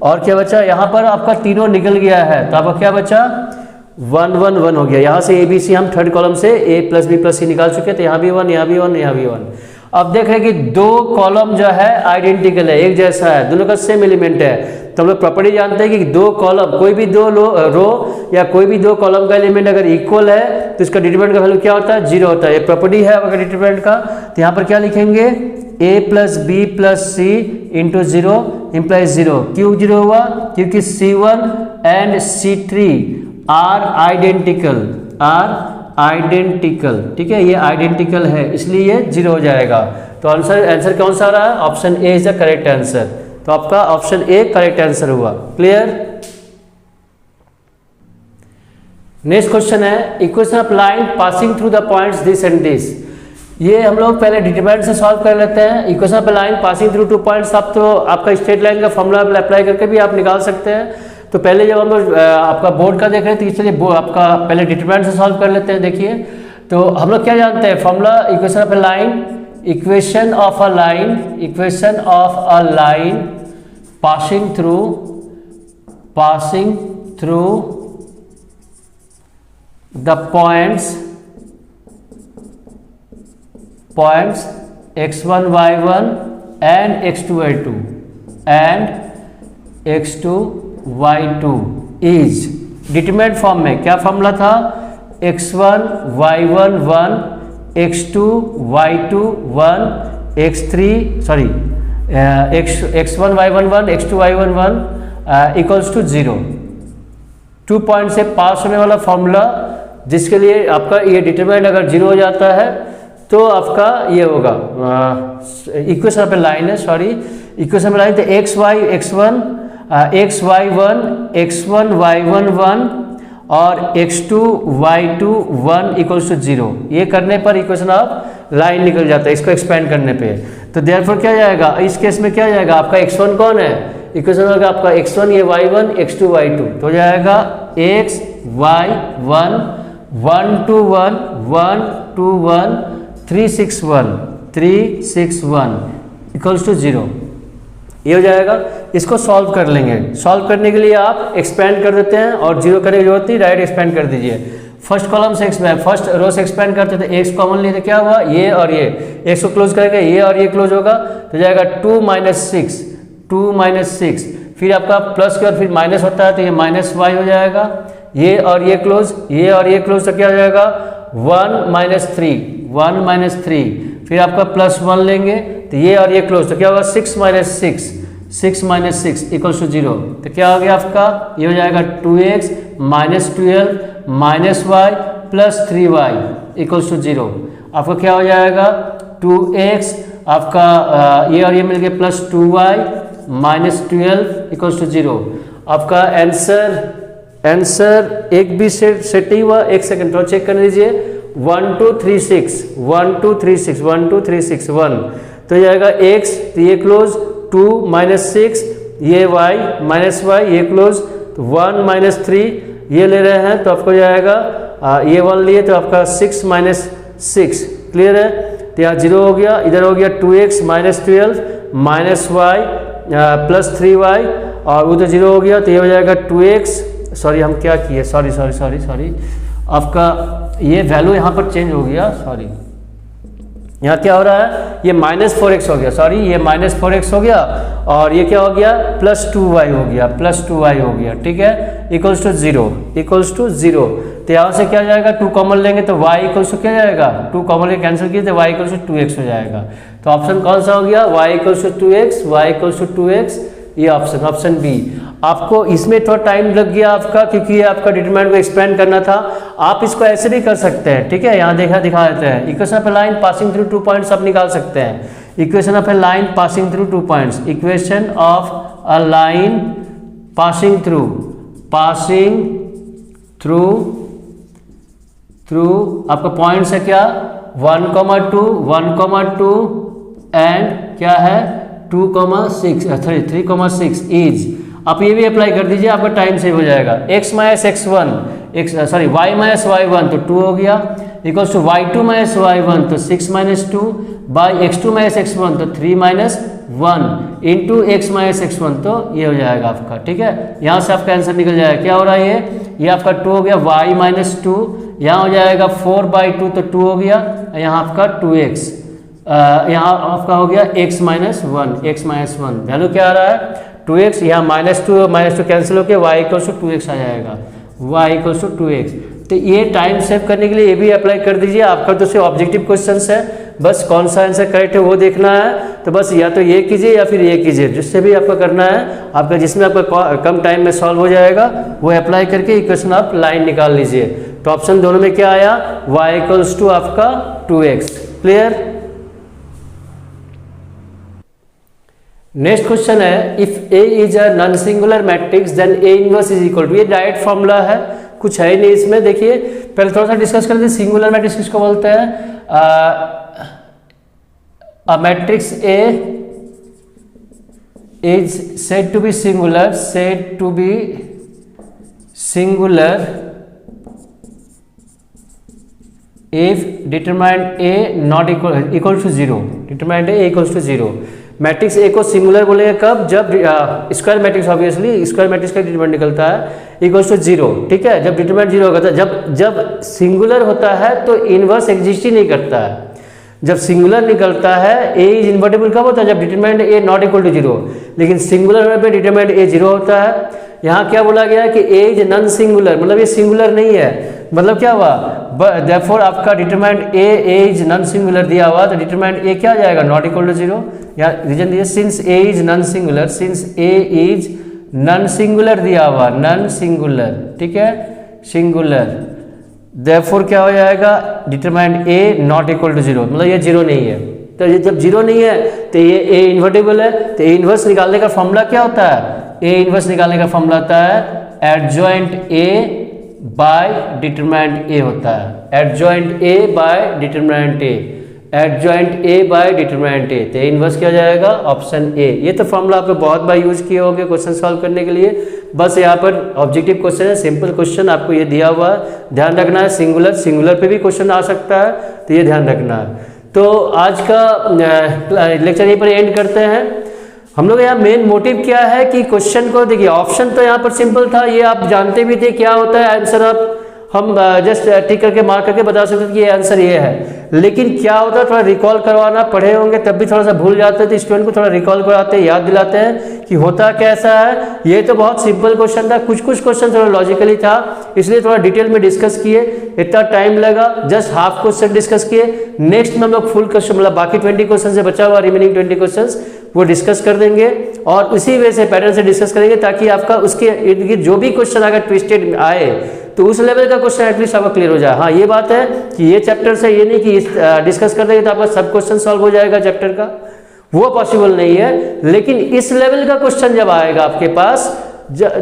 S1: और क्या बचा, यहाँ पर आपका तीनों निकल गया है। तो आपका क्या बचा 1 1 1 हो गया। यहाँ से ABC हम थर्ड कॉलम से A plus B plus C निकाल चुके, तो यहाँ भी 1, यहाँ भी 1, यहाँ भी 1। अब देख रहे हैं कि दो कॉलम जो है आइडेंटिकल है, एक जैसा है, दोनों का सेम एलिमेंट है। तो हम लोग प्रॉपर्टी जानते हैं कि दो कॉलम, कोई भी दो रो या कोई भी दो कॉलम का एलिमेंट अगर इक्वल है तो इसका डिटरमिनेंट का वैल्यू क्या होता है 0 होता है। ये प्रॉपर्टी है अगर डिटरमिनेंट का। तो यहाँ पर क्या लिखेंगे A plus B plus C into 0 implies 0। क्यों 0 हुआ, क्योंकि C1 and C3 are identical, ठीक है, ये आइडेंटिकल है इसलिए ये 0 हो जाएगा। तो आंसर कौन सा रहा है, option a is the correct answer. तो आपका ऑप्शन ए करेक्ट आंसर हुआ। क्लियर। नेक्स्ट क्वेश्चन है equation of line passing through the points this and this. ये हम लोग पहले डिटरमिनेंट से सॉल्व कर लेते हैं। Equation of line passing through 2 points आप तो आपका स्ट्रेट लाइन का फॉर्मूला अप्लाई करके भी आप निकाल सकते हैं। तो पहले जब हम लोग आपका बोर्ड का देख रहे थे, इसलिए आपका पहले डिटरमिनेंट से सॉल्व कर लेते हैं। देखिए तो हम लोग क्या जानते हैं formula, equation of a line passing through the points x1 y1 and x2 y2 is determinant form में। क्या फॉर्मूला था, x1 y1 1 x2 y2 1 x1 y1 1 x2 y1 1 equals to 0। 2 point से पास होने वाला फॉर्मूला जिसके लिए आपका ये डिटरमिनेंट अगर 0 हो जाता है तो आपका ये होगा इक्वेशन पे लाइन है, इक्वेशन पे लाइन तो x1 y1 x1 y1 1 और x2 y2 1 इक्वल्स टू 0। ये करने पर इक्वेशन ऑफ लाइन निकल जाता है, इसको एक्सपेंड करने पे। तो देयरफॉर क्या जाएगा इस केस में, क्या जाएगा आपका x1 कौन है, इक्वेशन होगा आपका x1 ये y1 x2 y2 तो जाएगा x y1 1 2 1 1 2 1 3 6 1 इक्वल्स टू 0। ये हो जाएगा। इसको सॉल्व कर लेंगे। सॉल्व करने के लिए आप एक्सपेंड कर देते हैं और 0 करने की जरूरत नहीं, डायरेक्ट एक्सपेंड कर दीजिए। फर्स्ट कॉलम से फर्स्ट रो से एक्सपेंड करते थे, x कॉमन लिए तो क्या हुआ ये और ये, x को क्लोज करेंगे ये और ये क्लोज होगा तो जाएगा 2 - 6 फिर आपका प्लस के और फिर माइनस होता है तो ये -y हो जाएगा। ये और ये क्लोज तो क्या हो जाएगा 1 - 3 फिर आपका +1 लेंगे तो ये और ये क्लोज तो क्या होगा 6 - 6 इक्वल्स टू 0। तो क्या हो गया आपका, ये हो जाएगा 2x - 12 - y plus 3y equals to 0। आपका क्या हो जाएगा 2x, आपका ये और ये मिलके plus 2y minus 12 equals to 0। आपका आंसर एक भी सेट नहीं हुआ, एक सेकंड थोड़ा चेक कर लीजिए। 1 2 3 6 1 2 3 6 1 2 3 6 1, तो जाएगा x, तो ये क्लोज 2 माइनस 6, ये y माइनस y, ये क्लोज, तो 1 माइनस 3 ये ले रहे हैं, तो आपको जाएगा ये 1 लिए तो आपका 6 माइनस 6, क्लियर है। तो यहाँ 0 हो गया, इधर हो गया 2x minus 12 minus y plus 3y, और उधर 0 हो गया, तो ये हो जाएगा 2x, सॉरी हम क्या किए, सॉरी आपका ये वैल्यू यहाँ पर चेंज हो गया, सॉरी यहाँ क्या हो रहा है, ये माइनस 4x हो गया, सॉरी ये माइनस 4x हो गया, और ये क्या हो गया प्लस 2y हो गया, ठीक है, इक्वल्स टू 0, तो यहाँ से क्या जाएगा 2 कॉमन लेंगे तो y इक्वल्स टू क्या जाएगा, 2 कॉमन लेके कैंसिल किए तो y इक्वल्स टू 2x हो जाएगा। तो ऑप्शन कौन सा हो गया, y इक्वल्स टू 2x, ये ऑप्शन बी। आपको इसमें थोड़ा टाइम लग गया आपका, क्योंकि ये आपका डिटरमिनेंट को एक्सपेंड करना था। आप इसको ऐसे भी कर सकते हैं, ठीक है, यहाँ दिखा देते हैं। Equation of A line passing through 2 points आप निकाल सकते हैं। Equation of A line passing through 2 points, equation of a line passing through आपका पॉइंट्स है क्या 1,2 एंड क्या है 3,6 इज। आप ये भी अप्लाई कर दीजिए, आपका टाइम सेव हो जाएगा। x minus x1 y minus y1 तो 2 हो गया, equals to y2 minus y1 तो 6 minus 2 by x2 minus x1 तो 3 minus 1 into x minus x1 तो ये हो जाएगा आपका, ठीक है। यहाँ से आपका आंसर निकल जाएगा, क्या हो रहा है ये आपका 2 हो गया, y माइनस 2, यहाँ हो जाएगा 4/2 तो 2 हो गया, यहाँ आपका 2x, यहाँ आपका हो गया x माइनस 1, वैल्यू क्या आ रहा है 2x, यहाँ माइनस 2 कैंसिल होकर y इक्वल्स टू 2x आ जाएगा, y इक्वल्स टू 2x। तो ये टाइम सेव करने के लिए ये भी अप्लाई कर दीजिए। आपका तो सिर्फ ऑब्जेक्टिव क्वेश्चंस है, बस कौन सा आंसर करेक्ट है वो देखना है। तो बस या तो ये कीजिए या फिर ये कीजिए, जिससे भी आपका करना है, आपका जिसमें आपका कम टाइम में सॉल्व हो जाएगा वो अप्लाई करके इक्वेशन आप लाइन निकाल लीजिए। तो ऑप्शन दोनों में क्या आया, y इक्वल्स टू आपका 2x, क्लियर। नेक्स्ट क्वेश्चन है, if A is a non singular matrix then A inverse is equal to, ये डायरेक्ट फॉर्मूला है, कुछ है ही नहीं इसमें। देखिए पहले थोड़ा सा डिस्कस करते हैं, सिंगुलर मैट्रिक्स किसको बोलते हैं। A matrix A is said to be singular if determinant A not equal to 0, determinant A equals to 0। Matrix A को सिंगुलर बोलेंगे कब, जब square matrix, obviously square matrix का डिटरमिनेंट निकलता है इक्वल्स टू 0, ठीक है। जब डिटरमिनेंट 0 होगा, जब सिंगुलर होता है तो इनवर्स एग्जिस्ट ही नहीं करता है। जब सिंगुलर निकलता है ए इज इन्वर्टिबल कब होता है, जब determinant a not equal to 0, लेकिन सिंगुलर होने पे डिटरमिनेंट ए 0 होता है। यहाँ क्या बोला गया है कि ए इज नॉन सिंगुलर, मतलब ये सिंगुलर नहीं है, मतलब क्या हुआ, देयरफॉर आपका determinant A is non singular दिया हुआ, तो डिटरमिनेंट ए क्या जाएगा, नॉट इक्वल टू 0। या रीजन दिया since A is non singular दिया हुआ, नॉन सिंगुलर, ठीक है, सिंगुलर, देयरफॉर क्या हो जाएगा, determinant a not equal to 0, मतलब ये 0 नहीं है। तो ये जब 0 नहीं है तो ये ए इन्वर्टिबल है, तो ए इन्वर्स निकालने का फॉर्मूला क्या होता है, ए इन्वर्स निकालने का फॉर्मूला होता है adjoint a by determinant a होता है, adjoint a by determinant a, तो इनवर्स क्या जाएगा, ऑप्शन ए। ये तो फॉर्मूला आपने बहुत बार यूज किए होंगे क्वेश्चन सॉल्व करने के लिए। बस यहाँ पर ऑब्जेक्टिव क्वेश्चन है, सिंपल क्वेश्चन आपको ये दिया हुआ है, ध्यान रखना है। सिंगुलर पे भी क्वेश्चन आ सकता है, तो ये ध्यान रखना है। तो आज का लेक्चर यहीं पर एंड करते हैं। हम लोग यहाँ मेन मोटिव क्या है कि क्वेश्चन को देखिए, ऑप्शन तो यहाँ पर सिंपल था, ये आप जानते भी थे क्या होता है आंसर, आप हम जस्ट टिक करके मार्क करके बता सकते थे कि ये आंसर ये है। लेकिन क्या होता है, थोड़ा रिकॉल करवाना, पढ़े होंगे तब भी थोड़ा सा भूल जाते हैं, तो स्टूडेंट को थोड़ा रिकॉल करवाते हैं, याद दिलाते हैं कि होता कैसा है। ये तो बहुत सिंपल क्वेश्चन था, कुछ क्वेश्चन थोड़ा लॉजिकली था, इसलिए थोड़ा डिटेल में डिस्कस किए, इतना टाइम लगा, जस्ट हाफ क्वेश्चन डिस्कस किए। नेक्स्ट में हम लोग फुल क्वेश्चन, मतलब बाकी 20 क्वेश्चन से बचा हुआ रिमेनिंग 20 क्वेश्चन वो डिस्कस कर देंगे, और उसी वे से पैटर्न से डिस्कस करेंगे, ताकि आपका उसके इर्द गिर्द जो भी क्वेश्चन अगर ट्विस्टेड आए तो उस लेवल का क्वेश्चन एटलीस्ट आपका क्लियर हो जाए। हाँ ये बात है कि ये चैप्टर से ये नहीं कि डिस्कस कर देंगे तो आपका सब क्वेश्चन सॉल्व हो जाएगा चैप्टर का, वो पॉसिबल नहीं है। लेकिन इस लेवल का क्वेश्चन जब आएगा आपके पास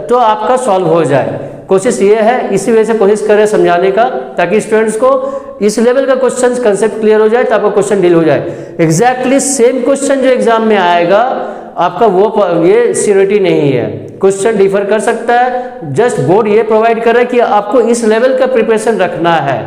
S1: तो आपका सॉल्व हो जाए। कोशिश ये है, इसी वजह से कोशिश करें समझाने का, ताकि स्टूडेंट्स को इस लेवल का क्वेश्चन कंसेप्ट क्लियर हो जाए तो आपका क्वेश्चन डील हो जाए। एग्जैक्टली सेम क्वेश्चन जो एग्जाम में आएगा आपका वो ये श्योरिटी नहीं है, क्वेश्चन डिफर कर सकता है। जस्ट बोर्ड ये प्रोवाइड कर रहा है कि आपको इस लेवल का प्रिपरेशन रखना है,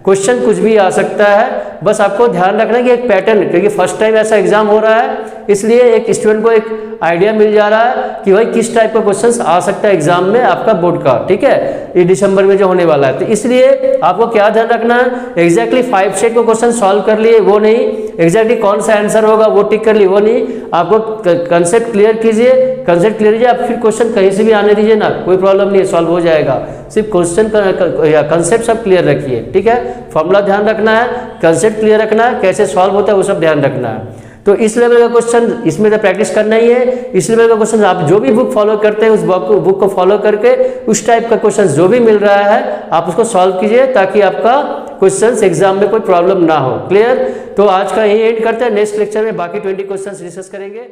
S1: क्वेश्चन कुछ भी आ सकता है। बस आपको ध्यान रखना है कि एक पैटर्न, क्योंकि फर्स्ट टाइम ऐसा एग्जाम हो रहा है इसलिए एक स्टूडेंट को एक आइडिया मिल जा रहा है कि भाई किस टाइप का क्वेश्चंस आ सकता है एग्जाम में आपका बोर्ड का, ठीक है, ये दिसंबर में जो होने वाला है। तो इसलिए आपको क्या ध्यान रखना है, एग्जैक्टली 5 सेट को क्वेश्चन सॉल्व कर लिए वो नहीं, एग्जैक्टली कौन सा आंसर होगा वो टिक कर लिए वो नहीं, आपको कंसेप्ट क्लियर कीजिए, कंसेप्ट क्लियर कीजिए, आप फिर क्वेश्चन कहीं से भी आने दीजिए ना, कोई प्रॉब्लम नहीं है, सॉल्व हो जाएगा। सिर्फ क्वेश्चन या कंसेप्ट सब क्लियर रखिए, ठीक है, फॉर्मूला ध्यान रखना है, कंसेप्ट क्लियर रखना है, कैसे सॉल्व होता है वो सब ध्यान रखना है। तो इस लेवल का क्वेश्चन इसमें तो प्रैक्टिस करना ही है। इस लेवल का क्वेश्चन आप जो भी बुक फॉलो करते हैं उस बुक को फॉलो करके उस टाइप का क्वेश्चन जो भी मिल रहा है आप उसको सॉल्व कीजिए, ताकि आपका क्वेश्चंस एग्जाम में कोई प्रॉब्लम ना हो। क्लियर? तो आज का यही एंड करते हैं, नेक्स्ट लेक्चर में बाकी 20 क्वेश्चंस डिस्कस करेंगे।